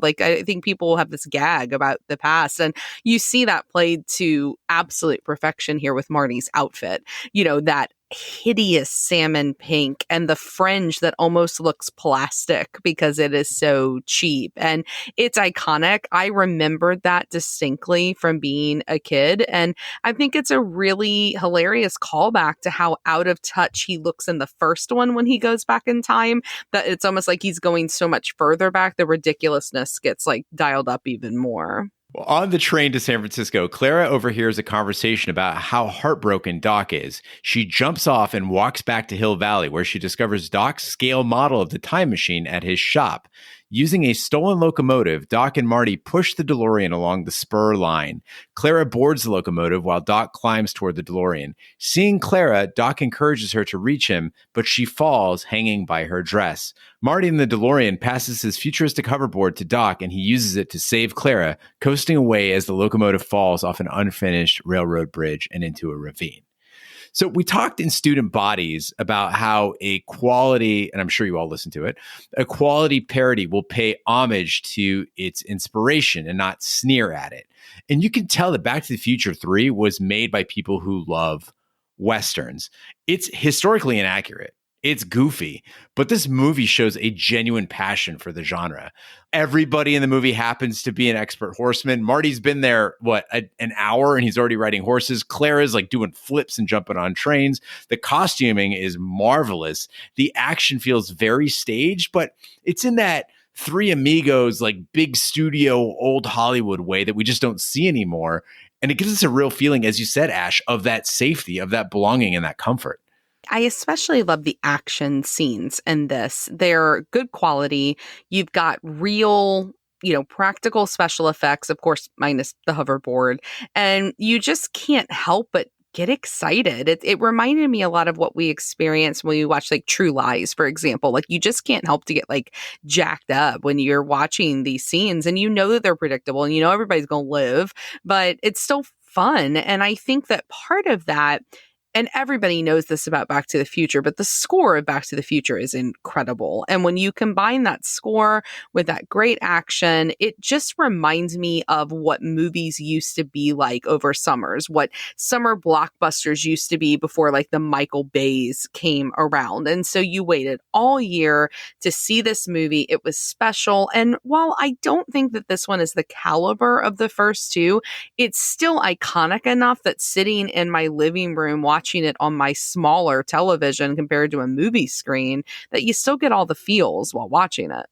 Like, I think people have this gag about the past. And you see that played to absolute perfection here with Marty's outfit, that hideous salmon pink and the fringe that almost looks plastic because it is so cheap. And it's iconic. I remembered that distinctly from being a kid. And I think it's a really hilarious callback to how out of touch he looks in the first one when he goes back in time, that it's almost like he's going so much further back. The ridiculousness gets like dialed up even more. Well, on the train to San Francisco, Clara overhears a conversation about how heartbroken Doc is. She jumps off and walks back to Hill Valley, where she discovers Doc's scale model of the time machine at his shop. Using a stolen locomotive, Doc and Marty push the DeLorean along the spur line. Clara boards the locomotive while Doc climbs toward the DeLorean. Seeing Clara, Doc encourages her to reach him, but she falls, hanging by her dress. Marty in the DeLorean passes his futuristic hoverboard to Doc, and he uses it to save Clara, coasting away as the locomotive falls off an unfinished railroad bridge and into a ravine. So we talked in Student Bodies about how a quality, and I'm sure you all listened to it, a quality parody will pay homage to its inspiration and not sneer at it. And you can tell that Back to the Future 3 was made by people who love Westerns. It's historically inaccurate. It's goofy, but this movie shows a genuine passion for the genre. Everybody in the movie happens to be an expert horseman. Marty's been there, an hour, and he's already riding horses. Clara's like doing flips and jumping on trains. The costuming is marvelous. The action feels very staged, but it's in that Three Amigos, like big studio, old Hollywood way that we just don't see anymore. And it gives us a real feeling, as you said, Ash, of that safety, of that belonging and that comfort. I especially love the action scenes in this. They're good quality. You've got real, practical special effects, of course, minus the hoverboard. And you just can't help but get excited. It reminded me a lot of what we experienced when we watch like True Lies, for example. Like you just can't help to get like jacked up when you're watching these scenes, and that they're predictable and everybody's going to live, but it's still fun. And I think that part of that, and everybody knows this about Back to the Future, but the score of Back to the Future is incredible. And when you combine that score with that great action, it just reminds me of what movies used to be like over summers, what summer blockbusters used to be before like the Michael Bays came around. And so you waited all year to see this movie. It was special. And while I don't think that this one is the caliber of the first two, it's still iconic enough that sitting in my living room watching it on my smaller television compared to a movie screen, that you still get all the feels while watching it.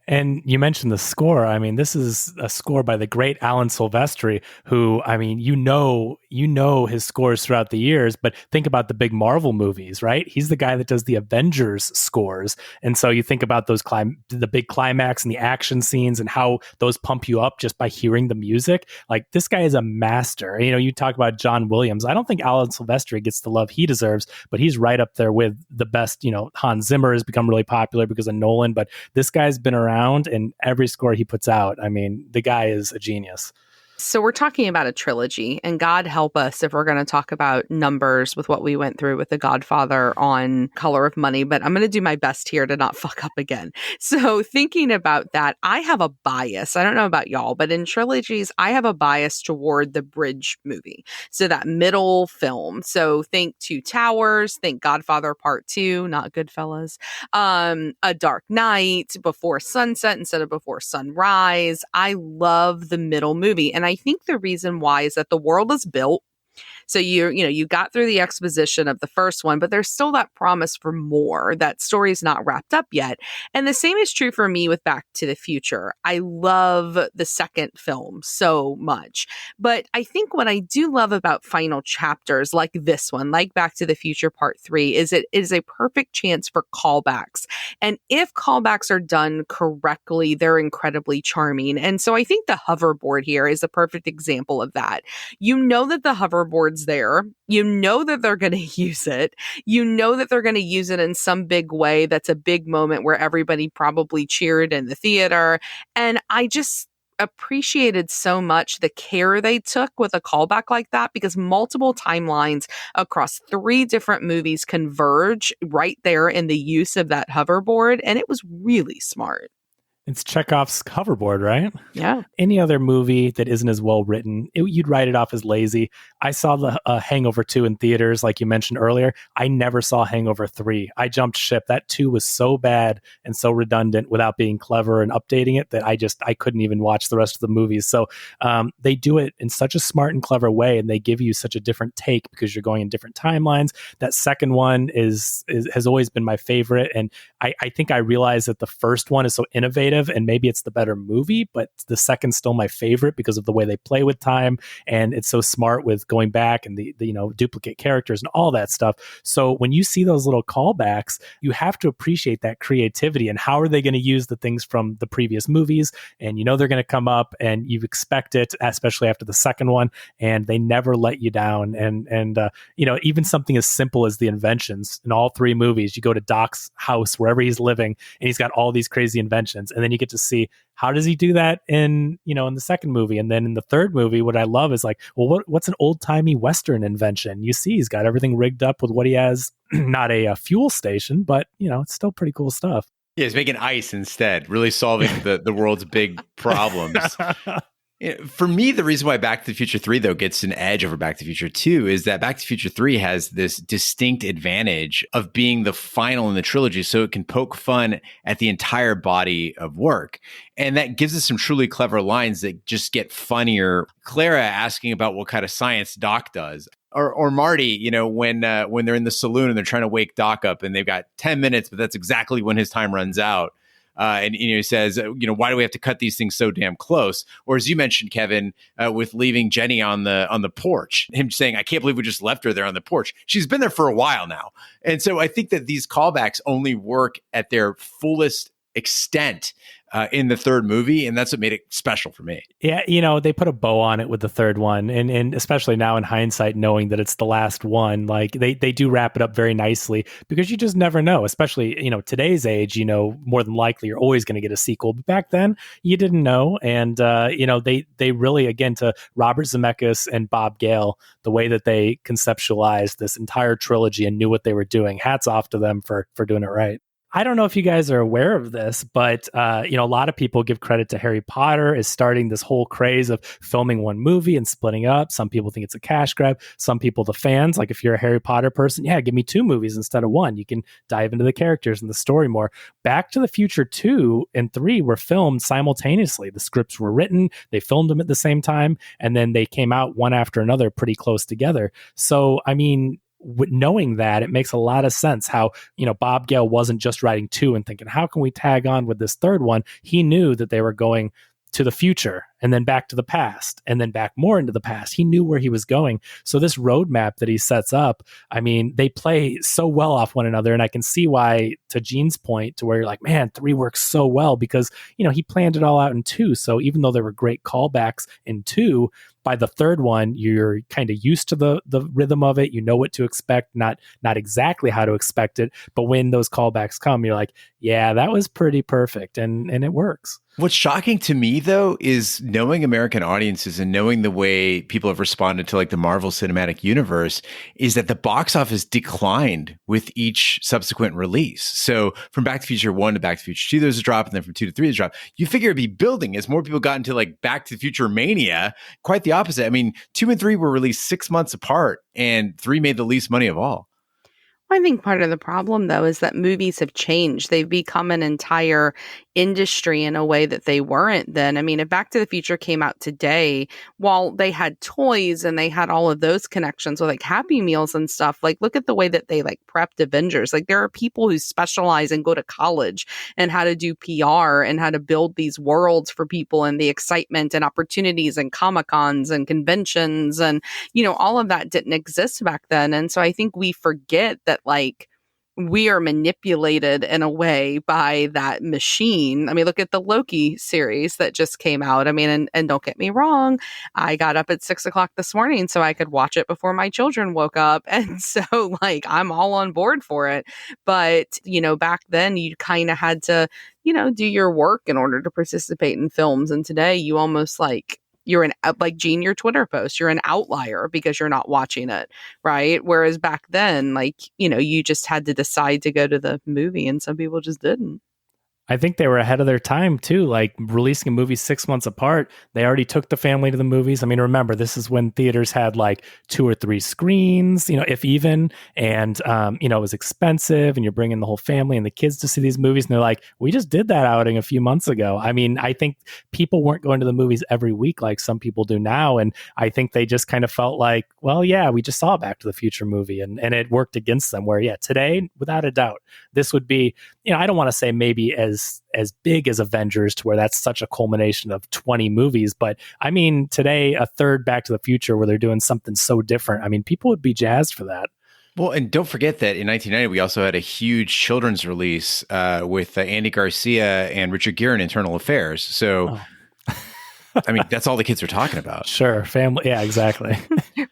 And you mentioned the score. I mean, this is a score by the great Alan Silvestri, who, I mean, you know his scores throughout the years, but think about the big Marvel movies, right? He's the guy that does the Avengers scores. And so you think about those the big climax and the action scenes and how those pump you up just by hearing the music. Like, this guy is a master. You know, you talk about John Williams. I don't think Alan Silvestri gets the love he deserves, but he's right up there with the best. You know, Hans Zimmer has become really popular because of Nolan, but this guy's been around, and every score he puts out, I mean, the guy is a genius. So we're talking about a trilogy, and God help us if we're going to talk about numbers with what we went through with The Godfather on Color of Money, but I'm going to do my best here to not fuck up again. So thinking about that, I have a bias. I don't know about y'all, but in trilogies, I have a bias toward the bridge movie. So that middle film. So think Two Towers, think Godfather Part 2, not Goodfellas, A Dark Knight, Before Sunset instead of Before Sunrise. I love the middle movie. And I think the reason why is that the world is built. So you got through the exposition of the first one, but there's still that promise for more. That story is not wrapped up yet. And the same is true for me with Back to the Future. I love the second film so much. But I think what I do love about final chapters like this one, like Back to the Future Part 3, is it is a perfect chance for callbacks. And if callbacks are done correctly, they're incredibly charming. And so I think the hoverboard here is a perfect example of that. You know that the hoverboard's there. You know that they're going to use it. You know that they're going to use it in some big way. That's a big moment where everybody probably cheered in the theater. And I just appreciated so much the care they took with a callback like that, because multiple timelines across 3 different movies converge right there in the use of that hoverboard. And it was really smart. It's Chekhov's hoverboard, right? Yeah. Any other movie that isn't as well written, you'd write it off as lazy. I saw the Hangover 2 in theaters, like you mentioned earlier. I never saw Hangover 3. I jumped ship. That 2 was so bad and so redundant without being clever and updating it that I couldn't even watch the rest of the movies. So they do it in such a smart and clever way, and they give you such a different take because you're going in different timelines. That second one has always been my favorite, and I think I realized that the first one is so innovative, and maybe it's the better movie, but the second's still my favorite because of the way they play with time, and it's so smart with going back and the duplicate characters and all that stuff. So when you see those little callbacks, you have to appreciate that creativity and how are they going to use the things from the previous movies, and they're going to come up and you expect it, especially after the second one, and they never let you down. And even something as simple as the inventions in all 3 movies. You go to Doc's house wherever he's living, and he's got all these crazy inventions, and then you get to see how does he do that in the second movie. And then in the third movie, what I love is like, well, what's an old-timey Western invention? You see he's got everything rigged up with what he has, not a fuel station, but it's still pretty cool stuff. Yeah, he's making ice instead, really solving the world's big problems. For me, the reason why Back to the Future 3, though, gets an edge over Back to the Future 2 is that Back to the Future 3 has this distinct advantage of being the final in the trilogy, so it can poke fun at the entire body of work. And that gives us some truly clever lines that just get funnier. Clara asking about what kind of science Doc does. Or Marty, when they're in the saloon and they're trying to wake Doc up and they've got 10 minutes, but that's exactly when his time runs out. And he says, why do we have to cut these things so damn close? Or as you mentioned, Kevin, with leaving Jenny on the porch, him saying, I can't believe we just left her there on the porch. She's been there for a while now. And so I think that these callbacks only work at their fullest extent in the third movie, and that's what made it special for me. Yeah, they put a bow on it with the third one, and especially now in hindsight, knowing that it's the last one, like they do wrap it up very nicely, because you just never know, especially today's age, more than likely you're always going to get a sequel, but back then you didn't know. And they really, again, to Robert Zemeckis and Bob Gale, the way that they conceptualized this entire trilogy and knew what they were doing, hats off to them for doing it right. I don't know if you guys are aware of this, but a lot of people give credit to Harry Potter as starting this whole craze of filming one movie and splitting up. Some people think it's a cash grab. Some people, the fans, like if you're a Harry Potter person, yeah, give me 2 movies instead of 1. You can dive into the characters and the story more. Back to the Future 2 and 3 were filmed simultaneously. The scripts were written, they filmed them at the same time, and then they came out one after another pretty close together. So, I mean, knowing that, it makes a lot of sense how, Bob Gale wasn't just writing 2 and thinking, how can we tag on with this third one? He knew that they were going to the future and then back to the past and then back more into the past. He knew where he was going. So this roadmap that he sets up, I mean, they play so well off one another. And I can see why, to Gene's point, to where you're like, man, 3 works so well because, he planned it all out in 2. So even though there were great callbacks in 2, by the third one, you're kind of used to the rhythm of it. You know what to expect, not exactly how to expect it. But when those callbacks come, you're like, yeah, that was pretty perfect. And it works. What's shocking to me, though, is knowing American audiences and knowing the way people have responded to like the Marvel Cinematic Universe, is that the box office declined with each subsequent release. So from Back to the Future 1 to Back to the Future 2, there's a drop, and then from 2 to 3, there's a drop. You figure it'd be building as more people got into like Back to the Future mania. Quite the opposite. I mean, 2 and 3 were released 6 months apart, and 3 made the least money of all. I think part of the problem, though, is that movies have changed. They've become an entire industry in a way that they weren't then. I mean, if Back to the Future came out today, while they had toys and they had all of those connections with like Happy Meals and stuff, like look at the way that they like prepped Avengers. Like there are people who specialize and go to college and how to do PR and how to build these worlds for people and the excitement and opportunities and Comic-Cons and conventions. And, all of that didn't exist back then. And so I think we forget that like we are manipulated in a way by that machine. I mean, look at the Loki series that just came out. I mean, and don't get me wrong, I got up at 6:00 this morning so I could watch it before my children woke up. And so like, I'm all on board for it. But, back then you kind of had to, do your work in order to participate in films. And today you almost like, you're like Gene, your Twitter post, you're an outlier because you're not watching it, right? Whereas back then, like, you just had to decide to go to the movie and some people just didn't. I think they were ahead of their time too, like releasing a movie 6 months apart. They already took the family to the movies. I mean, remember, this is when theaters had like 2 or 3 screens, if even, and, it was expensive and you're bringing the whole family and the kids to see these movies. And they're like, we just did that outing a few months ago. I mean, I think people weren't going to the movies every week like some people do now. And I think they just kind of felt like, well, yeah, we just saw a Back to the Future movie and it worked against them where, yeah, today, without a doubt, this would be, I don't want to say maybe as big as Avengers to where that's such a culmination of 20 movies. But I mean, today, a third Back to the Future where they're doing something so different. I mean, people would be jazzed for that. Well, and don't forget that in 1990, we also had a huge children's release with Andy Garcia and Richard Gere in Internal Affairs. So, I mean, that's all the kids are talking about. Sure. Family. Yeah, exactly.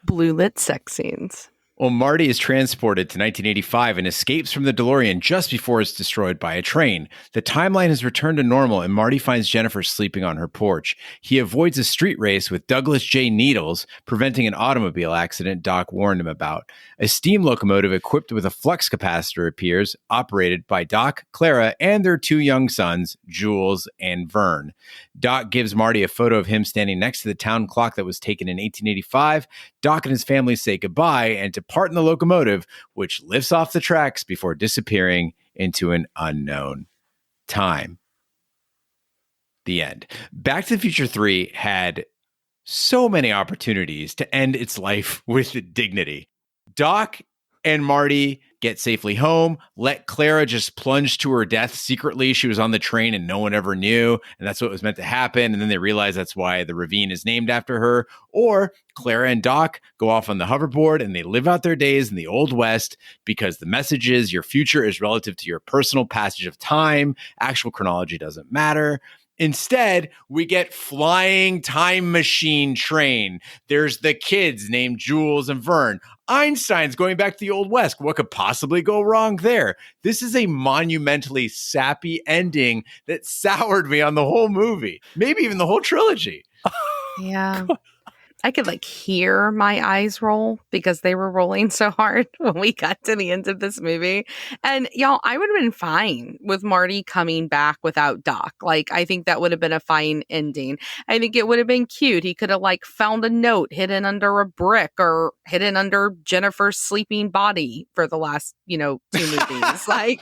Blue lit sex scenes. Well, Marty is transported to 1985 and escapes from the DeLorean just before it's destroyed by a train. The timeline has returned to normal, and Marty finds Jennifer sleeping on her porch. He avoids a street race with Douglas J. Needles, preventing an automobile accident Doc warned him about. A steam locomotive equipped with a flux capacitor appears, operated by Doc, Clara, and their 2 young sons, Jules and Vern. Doc gives Marty a photo of him standing next to the town clock that was taken in 1885. Doc and his family say goodbye and depart in the locomotive, which lifts off the tracks before disappearing into an unknown time. The end. Back to the Future 3 had so many opportunities to end its life with dignity. Doc and Marty get safely home, let Clara just plunge to her death secretly. She was on the train and no one ever knew, and that's what was meant to happen. And then they realize that's why the ravine is named after her. Or Clara and Doc go off on the hoverboard and they live out their days in the Old West, because the message is your future is relative to your personal passage of time. Actual chronology doesn't matter. Instead, we get flying time machine train. There's the kids named Jules and Vern. Einstein's going back to the Old West. What could possibly go wrong there? This is a monumentally sappy ending that soured me on the whole movie, maybe even the whole trilogy. Yeah. I could like hear my eyes roll because they were rolling so hard when we got to the end of this movie. And y'all, I would have been fine with Marty coming back without Doc. Like, I think that would have been a fine ending. I think it would have been cute. He could have like found a note hidden under a brick or hidden under Jennifer's sleeping body for the last, 2 movies. Like,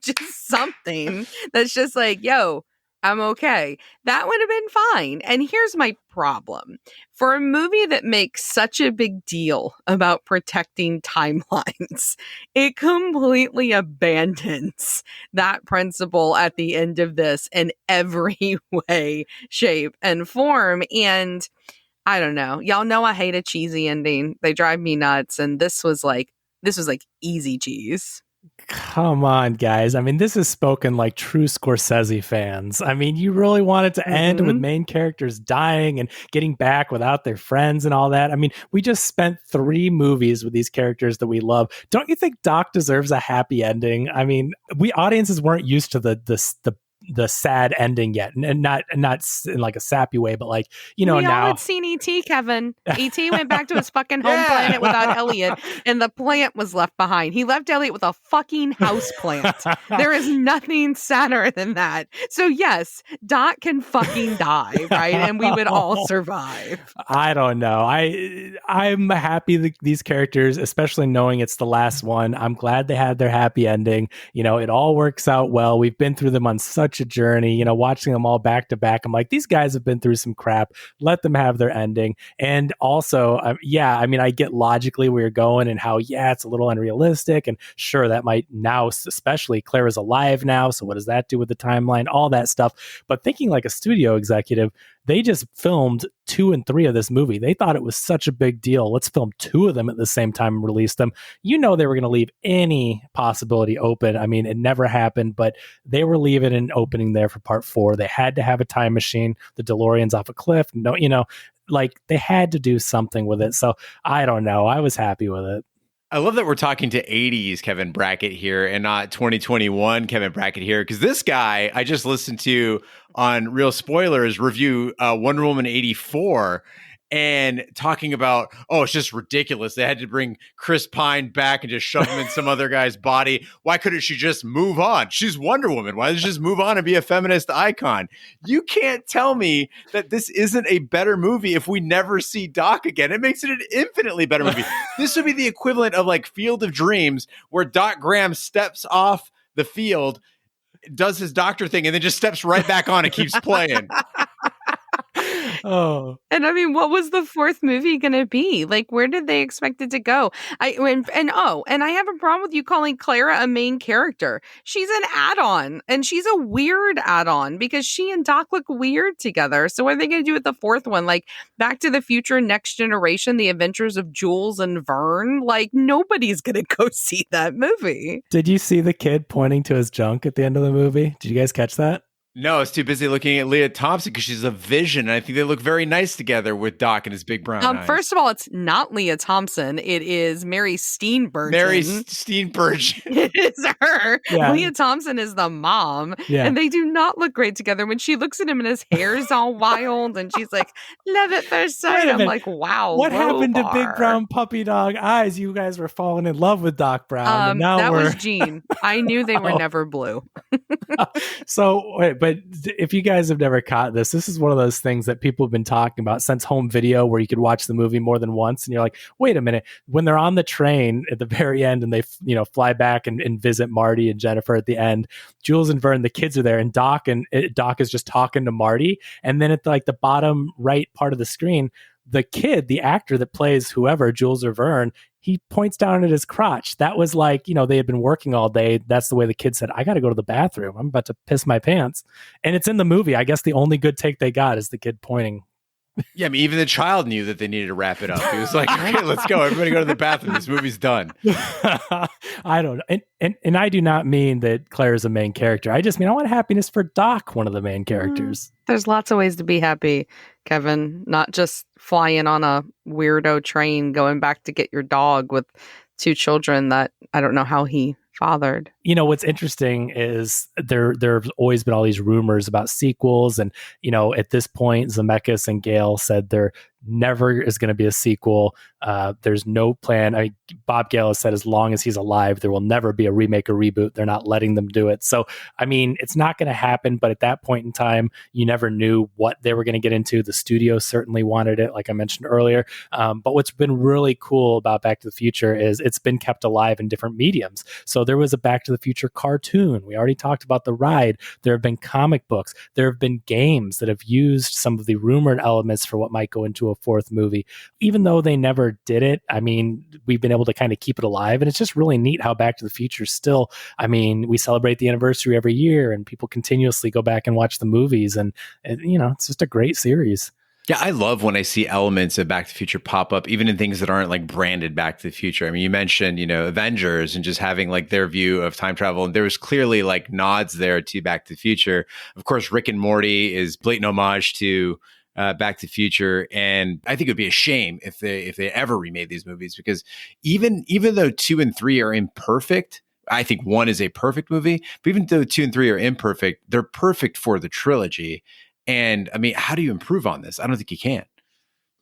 just something that's just like, yo, I'm okay. That would have been fine. And here's my problem. For a movie that makes such a big deal about protecting timelines, it completely abandons that principle at the end of this in every way, shape, and form. And I don't know. Y'all know I hate a cheesy ending. They drive me nuts. And this was like easy cheese. Come on, guys. I mean, this is spoken like true Scorsese fans. I mean, you really want it to end with main characters dying and getting back without their friends and all that. I mean, we just spent 3 movies with these characters that we love. Don't you think Doc deserves a happy ending? I mean, we audiences weren't used to the sad ending yet, and not in like a sappy way, but like, you know, we now all had seen E.T., Kevin. E.T. went back to his fucking home planet without Elliot, and the plant was left behind. He left Elliot with a fucking house plant. There is nothing sadder than that. So yes, Doc can fucking die, right? And we would all survive. I don't know. I'm happy that these characters, especially knowing it's the last one, I'm glad they had their happy ending. You know, it all works out well. We've been through them on such a journey, you know, watching them all back to back. I'm like, these guys have been through some crap. Let them have their ending. And also, I mean, I get logically where you're going and how, it's a little unrealistic. And sure, that might now, especially Clara's alive now. So what does that do with the timeline? All that stuff. But thinking like a studio executive, they just filmed 2 and 3 of this movie. They thought it was such a big deal. Let's film 2 of them at the same time and release them. You know, they were going to leave any possibility open. I mean, it never happened, but they were leaving an opening there for part 4. They had to have a time machine. The DeLorean's off a cliff. No, you know, like they had to do something with it. So I don't know. I was happy with it. I love that we're talking to 80s Kevin Brackett here and not 2021 Kevin Brackett here, because this guy I just listened to on Real Spoilers review Wonder Woman 84 and talking about, it's just ridiculous. They had to bring Chris Pine back and just shove him in some other guy's body. Why couldn't she just move on? She's Wonder Woman. Why doesn't she just move on and be a feminist icon? You can't tell me that this isn't a better movie if we never see Doc again. It makes it an infinitely better movie. This would be the equivalent of like Field of Dreams, where Doc Graham steps off the field, does his doctor thing, and then just steps right back on and keeps playing. Oh, and I mean, what was the 4th movie going to be? Like, where did they expect it to go? And I have a problem with you calling Clara a main character. She's an add-on, and she's a weird add-on because she and Doc look weird together. So what are they going to do with the 4th one? Like Back to the Future, Next Generation, The Adventures of Jules and Vern? Like, nobody's going to go see that movie. Did you see the kid pointing to his junk at the end of the movie? Did you guys catch that? No, it's too busy looking at Leah Thompson because she's a vision. And I think they look very nice together with Doc and his big brown eyes. First of all, it's not Leah Thompson. It is Mary Steenburgen. Mary Steenburgen. It is her. Yeah. Leah Thompson is the mom. Yeah. And they do not look great together. When she looks at him and his hair's all wild and she's like, love at first sight. I'm like, wow. What happened to bar. big brown puppy dog eyes? You guys were falling in love with Doc Brown. And now that was Gene. I knew they were never blue. So, wait, but if you guys have never caught this is one of those things that people have been talking about since home video, where you could watch the movie more than once. And you're like, wait a minute, when they're on the train at the very end and they, fly back and visit Marty and Jennifer at the end, Jules and Vern, the kids are there, and Doc is just talking to Marty. And then at the bottom right part of the screen, the kid, the actor that plays whoever, Jules or Vern, he points down at his crotch. That was like, they had been working all day. That's the way the kid said, I got to go to the bathroom. I'm about to piss my pants. And it's in the movie. I guess the only good take they got is the kid pointing. Yeah, I mean, even the child knew that they needed to wrap it up. He was like, okay, let's go. Everybody go to the bathroom. This movie's done. I don't know. And I do not mean that Claire's a main character. I just mean I want happiness for Doc, one of the main characters. There's lots of ways to be happy, Kevin. Not just flying on a weirdo train, going back to get your dog with 2 children that I don't know how he fathered. What's interesting is there've always been all these rumors about sequels, and at this point Zemeckis and Gale said they're never is going to be a sequel. There's no plan. Bob Gale has said as long as he's alive, there will never be a remake or reboot. They're not letting them do it. So, it's not going to happen. But at that point in time, you never knew what they were going to get into. The studio certainly wanted it, like I mentioned earlier. But what's been really cool about Back to the Future is it's been kept alive in different mediums. So there was a Back to the Future cartoon. We already talked about the ride. There have been comic books. There have been games that have used some of the rumored elements for what might go into a fourth movie. Even though they never did it, we've been able to kind of keep it alive. And it's just really neat how Back to the Future still, we celebrate the anniversary every year and people continuously go back and watch the movies. And it's just a great series. Yeah, I love when I see elements of Back to the Future pop up, even in things that aren't like branded Back to the Future. You mentioned, Avengers and just having like their view of time travel. And there was clearly like nods there to Back to the Future. Of course, Rick and Morty is blatant homage to Back to the Future. And I think it would be a shame if they ever remade these movies, because even though 2 and 3 are imperfect, I think 1 is a perfect movie. But even though 2 and 3 are imperfect, they're perfect for the trilogy. And how do you improve on this? I don't think you can.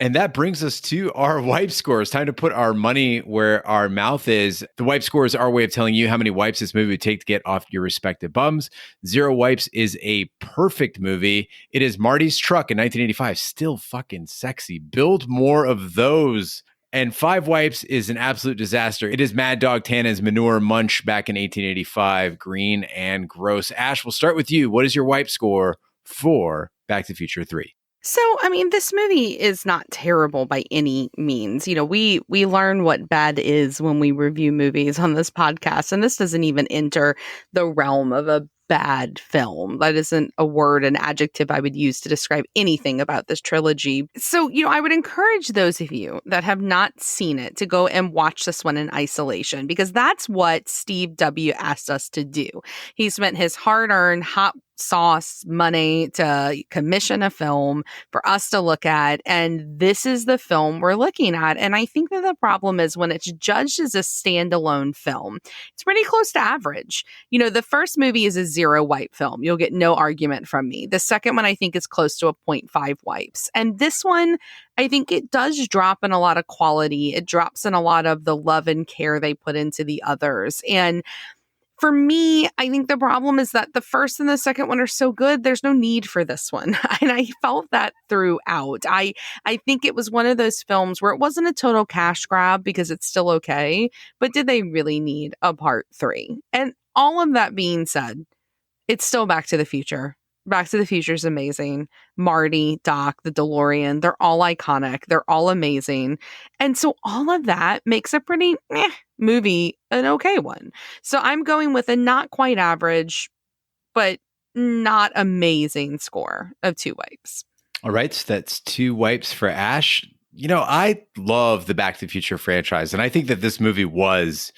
And that brings us to our wipe scores. Time to put our money where our mouth is. The wipe score is our way of telling you how many wipes this movie would take to get off your respective bums. 0 wipes is a perfect movie. It is Marty's Truck in 1985. Still fucking sexy. Build more of those. And 5 wipes is an absolute disaster. It is Mad Dog Tannen's Manure Munch back in 1885. Green and gross. Ash, we'll start with you. What is your wipe score for Back to the Future 3? So, this movie is not terrible by any means. We learn what bad is when we review movies on this podcast, and this doesn't even enter the realm of a bad film. That isn't a word, an adjective I would use to describe anything about this trilogy. So, I would encourage those of you that have not seen it to go and watch this one in isolation, because that's what Steve W. asked us to do. He spent his hard-earned hot sauce money to commission a film for us to look at, and this is the film we're looking at. And I think that the problem is when it's judged as a standalone film, it's pretty close to average. The first movie is a 0 wipe film. You'll get no argument from me. The second one, I think, is close to a 0.5 wipes. And this one, I think it does drop in a lot of quality. It drops in a lot of the love and care they put into the others. And for me, I think the problem is that the first and the second one are so good, there's no need for this one. And I felt that throughout. I think it was one of those films where it wasn't a total cash grab because it's still okay, but did they really need a part 3? And all of that being said, it's still Back to the Future. Back to the Future is amazing. Marty, Doc, the DeLorean, they're all iconic. They're all amazing. And so all of that makes a pretty movie an okay one. So I'm going with a not quite average, but not amazing score of 2 wipes. All right, so that's 2 wipes for Ash. I love the Back to the Future franchise, and I think that this movie was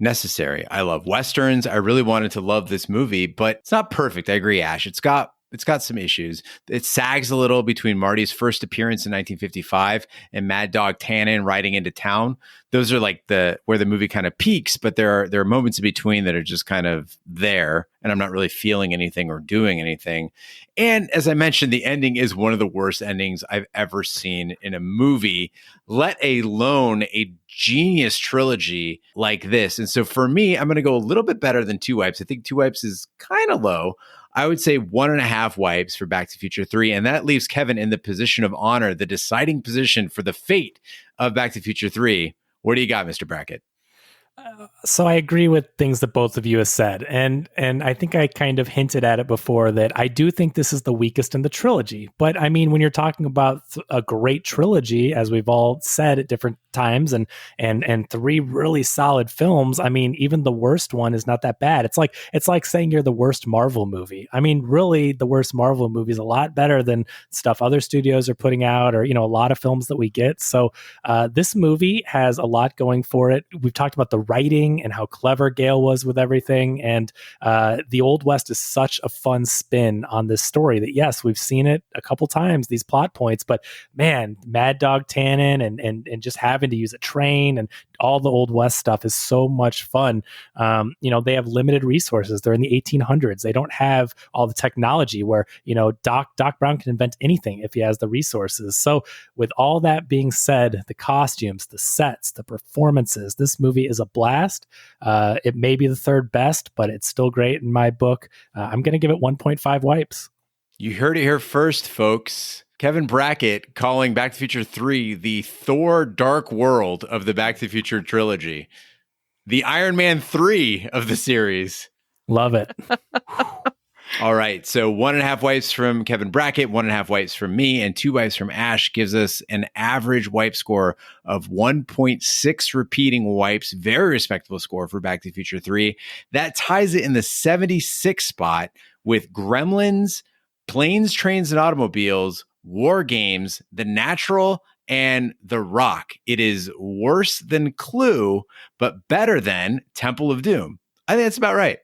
necessary. I love Westerns. I really wanted to love this movie, but it's not perfect. I agree, Ash. It's got some issues. It sags a little between Marty's first appearance in 1955 and Mad Dog Tannen riding into town. Those are like where the movie kind of peaks, but there are moments in between that are just kind of there, and I'm not really feeling anything or doing anything. And as I mentioned, the ending is one of the worst endings I've ever seen in a movie, let alone a genius trilogy like this. And so for me, I'm going to go a little bit better than 2 wipes. I think 2 wipes is kind of low. I would say 1.5 wipes for Back to the Future 3. And that leaves Kevin in the position of honor, the deciding position for the fate of Back to the Future 3. What do you got, Mr. Brackett? So I agree with things that both of you have said. And I think I kind of hinted at it before that I do think this is the weakest in the trilogy. But when you're talking about a great trilogy, as we've all said at different times, and 3 really solid films, even the worst one is not that bad. It's like saying you're the worst Marvel movie. Really the worst Marvel movie is a lot better than stuff other studios are putting out, or, a lot of films that we get. So this movie has a lot going for it. We've talked about the writing and how clever Gale was with everything. And the Old West is such a fun spin on this story that, yes, we've seen it a couple times, these plot points, but man, Mad Dog Tannen and just having to use a train and all the Old West stuff is so much fun. They have limited resources. They're in the 1800s. They don't have all the technology where, Doc Brown can invent anything if he has the resources. So with all that being said, the costumes, the sets, the performances, this movie is a blast. It may be the third best, but it's still great in my book. I'm going to give it 1.5 wipes. You heard it here first, folks. Kevin Brackett calling Back to the Future 3 the Thor Dark World of the Back to the Future trilogy. The Iron Man 3 of the series. Love it. All right. So 1.5 wipes from Kevin Brackett, 1.5 wipes from me, and 2 wipes from Ash gives us an average wipe score of 1.6 repeating wipes. Very respectable score for Back to the Future 3. That ties it in the 76th spot with Gremlins, Planes, Trains, and Automobiles, War Games, The Natural, and The Rock. It is worse than Clue, but better than Temple of Doom. I think that's about right.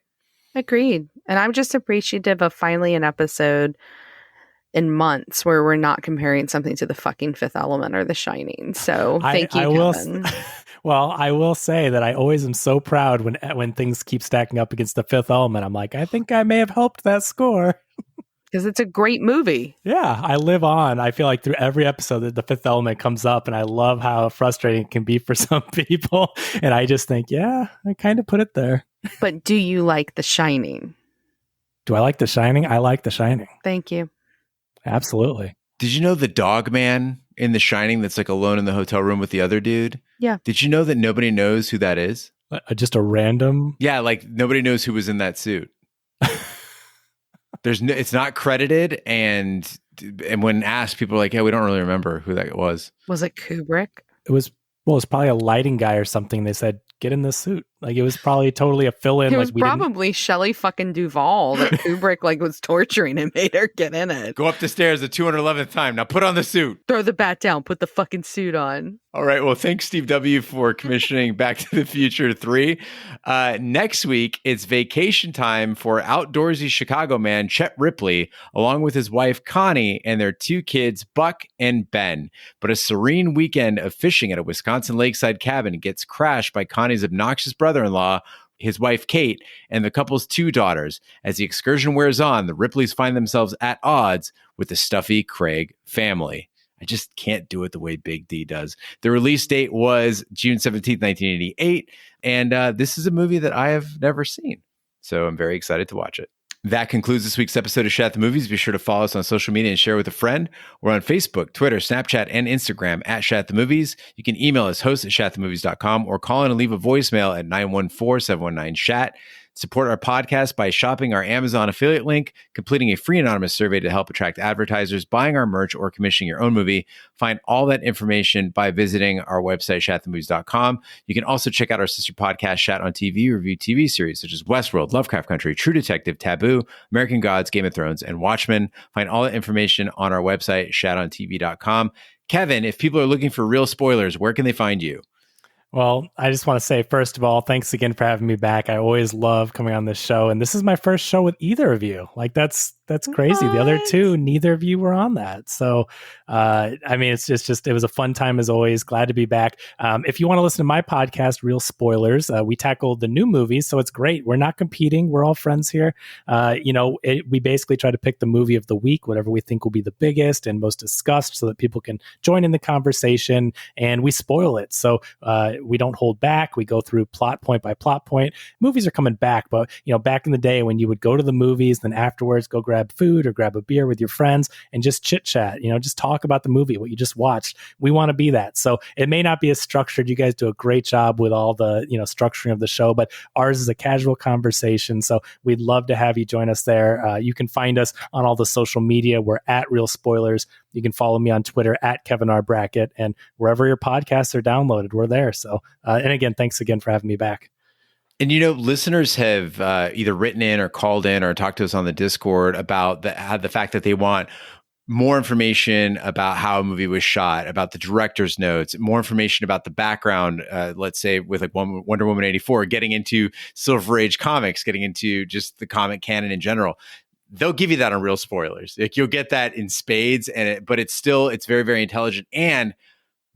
Agreed. And I'm just appreciative of finally an episode in months where we're not comparing something to the fucking Fifth Element or The Shining. So thank you, Kevin. Well, I will say that I always am so proud when things keep stacking up against the Fifth Element. I'm like, I think I may have helped that score. Because it's a great movie. Yeah, I live on. I feel like through every episode that the Fifth Element comes up, and I love how frustrating it can be for some people. And I just think, yeah, I kind of put it there. But do you like The Shining? Do I like The Shining? I like The Shining. Thank you. Absolutely. Did you know the dog man in The Shining that's like alone in the hotel room with the other dude? Yeah. Did you know that nobody knows who that is? Just a random? Yeah, like nobody knows who was in that suit. It's not credited, and when asked, people are like, "Yeah, we don't really remember who that was." Was it Kubrick? It was probably a lighting guy or something. They said, "Get in this suit." Like it was probably totally a fill-in. It was probably Shelley fucking Duvall that Kubrick was torturing and made her get in it. Go up the stairs the 211th time. Now put on the suit. Throw the bat down. Put the fucking suit on. All right. Well, thanks, Steve W., for commissioning Back to the Future 3. Next week, it's vacation time for outdoorsy Chicago man Chet Ripley, along with his wife Connie and their 2 kids, Buck and Ben. But a serene weekend of fishing at a Wisconsin lakeside cabin gets crashed by Connie's obnoxious brother-in-law, his wife Kate, and the couple's 2 daughters. As the excursion wears on, the Ripleys find themselves at odds with the stuffy Craig family. I just can't do it the way Big D does. The release date was June 17th, 1988, and this is a movie that I have never seen, so I'm very excited to watch it. That concludes this week's episode of Shat the Movies. Be sure to follow us on social media and share with a friend. We're on Facebook, Twitter, Snapchat, and Instagram at Shat the Movies. You can email us, host@shatthemovies.com, or call in and leave a voicemail at 914-719-SHAT. Support our podcast by shopping our Amazon affiliate link, completing a free anonymous survey to help attract advertisers, buying our merch, or commissioning your own movie. Find all that information by visiting our website, shatthemovies.com. You can also check out our sister podcast, Shat on TV, review TV series such as Westworld, Lovecraft Country, True Detective, Taboo, American Gods, Game of Thrones, and Watchmen. Find all that information on our website, shatontv.com. Kevin, if people are looking for real spoilers, where can they find you? Well, I just want to say, first of all, thanks again for having me back. I always love coming on this show, and this is my first show with either of you. Like that's crazy. What? The other 2, neither of you were on that. So, I mean, it's just it was a fun time as always. Glad to be back. If you want to listen to my podcast, Real Spoilers, we tackled the new movies, so it's great. We're not competing. We're all friends here. We basically try to pick the movie of the week, whatever we think will be the biggest and most discussed, so that people can join in the conversation, and we spoil it. So we don't hold back. We go through plot point by plot point. Movies are coming back, but back in the day when you would go to the movies, then afterwards go grab food or grab a beer with your friends and just chit chat, just talk about the movie, what you just watched. We want to be that. So it may not be as structured. You guys do a great job with all the, structuring of the show, but ours is a casual conversation. So we'd love to have you join us there. You can find us on all the social media. We're at Real Spoilers. You can follow me on Twitter at Kevin R. Brackett, and wherever your podcasts are downloaded, we're there. So, and again, thanks again for having me back. And, listeners have either written in or called in or talked to us on the Discord about the fact that they want more information about how a movie was shot, about the director's notes, more information about the background, let's say with like Wonder Woman 84, getting into Silver Age comics, getting into just the comic canon in general. They'll give you that on Real Spoilers. Like, you'll get that in spades, but it's very, very intelligent. And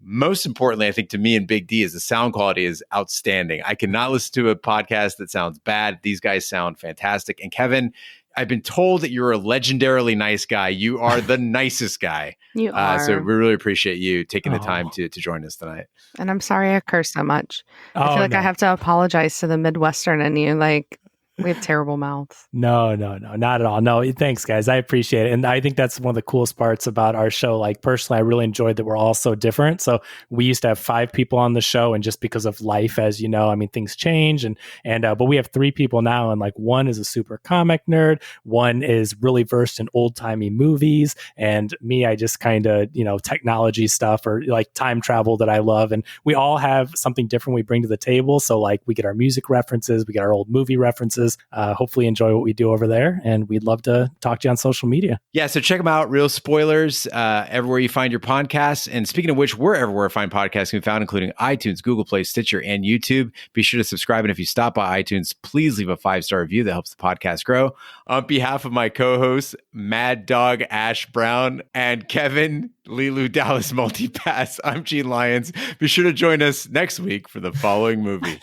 most importantly, I think to me and Big D is the sound quality is outstanding. I cannot listen to a podcast that sounds bad. These guys sound fantastic. And Kevin, I've been told that you're a legendarily nice guy. You are the nicest guy. You are. So we really appreciate you taking the time to join us tonight. And I'm sorry I curse so much. I feel like no. I have to apologize to the Midwestern in you. Like, we have terrible mouths. No, not at all. No, thanks, guys. I appreciate it. And I think that's one of the coolest parts about our show. Like, personally, I really enjoyed that we're all so different. So we used to have 5 people on the show, and just because of life, as you know, I mean, things change. But we have 3 people now, and like one is a super comic nerd, one is really versed in old timey movies, and me, I just kind of, technology stuff or like time travel that I love. And we all have something different we bring to the table. So like, we get our music references, we get our old movie references. Hopefully enjoy what we do over there, and we'd love to talk to you on social media. Yeah, so check them out. Real Spoilers, everywhere you find your podcasts. And speaking of which, we're everywhere fine podcasts can be found, including iTunes, Google Play, Stitcher, and YouTube. Be sure to subscribe. And if you stop by iTunes, please leave a 5-star review. That helps the podcast grow. On behalf of my co-hosts, Mad Dog Ash Brown and Kevin Lilu Dallas Multipass, I'm Gene Lyons. Be sure to join us next week for the following movie.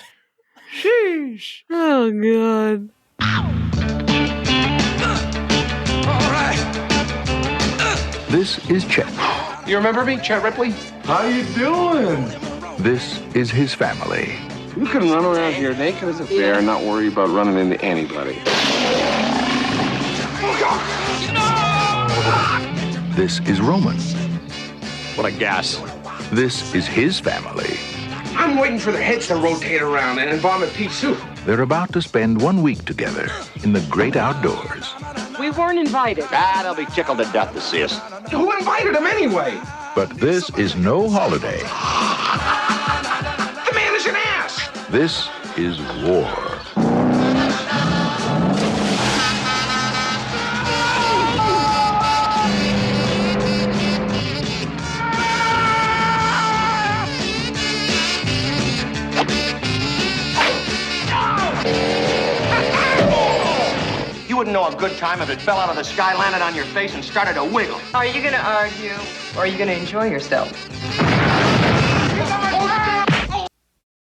Sheesh. Oh, God. All right. This is Chet. You remember me, Chet Ripley? How you doing? This is his family. You can run around here naked as a bear and not worry about running into anybody. This is Roman. What a gas. This is his family. I'm waiting for their heads to rotate around and embalm at pea soup. They're about to spend 1 week together in the great outdoors. We weren't invited. They'll be tickled to death to see us. Who invited them anyway? But this is no holiday. The man is an ass. This is war. You wouldn't know a good time if it fell out of the sky, landed on your face, and started to wiggle. Are you going to argue, or are you going to enjoy yourself?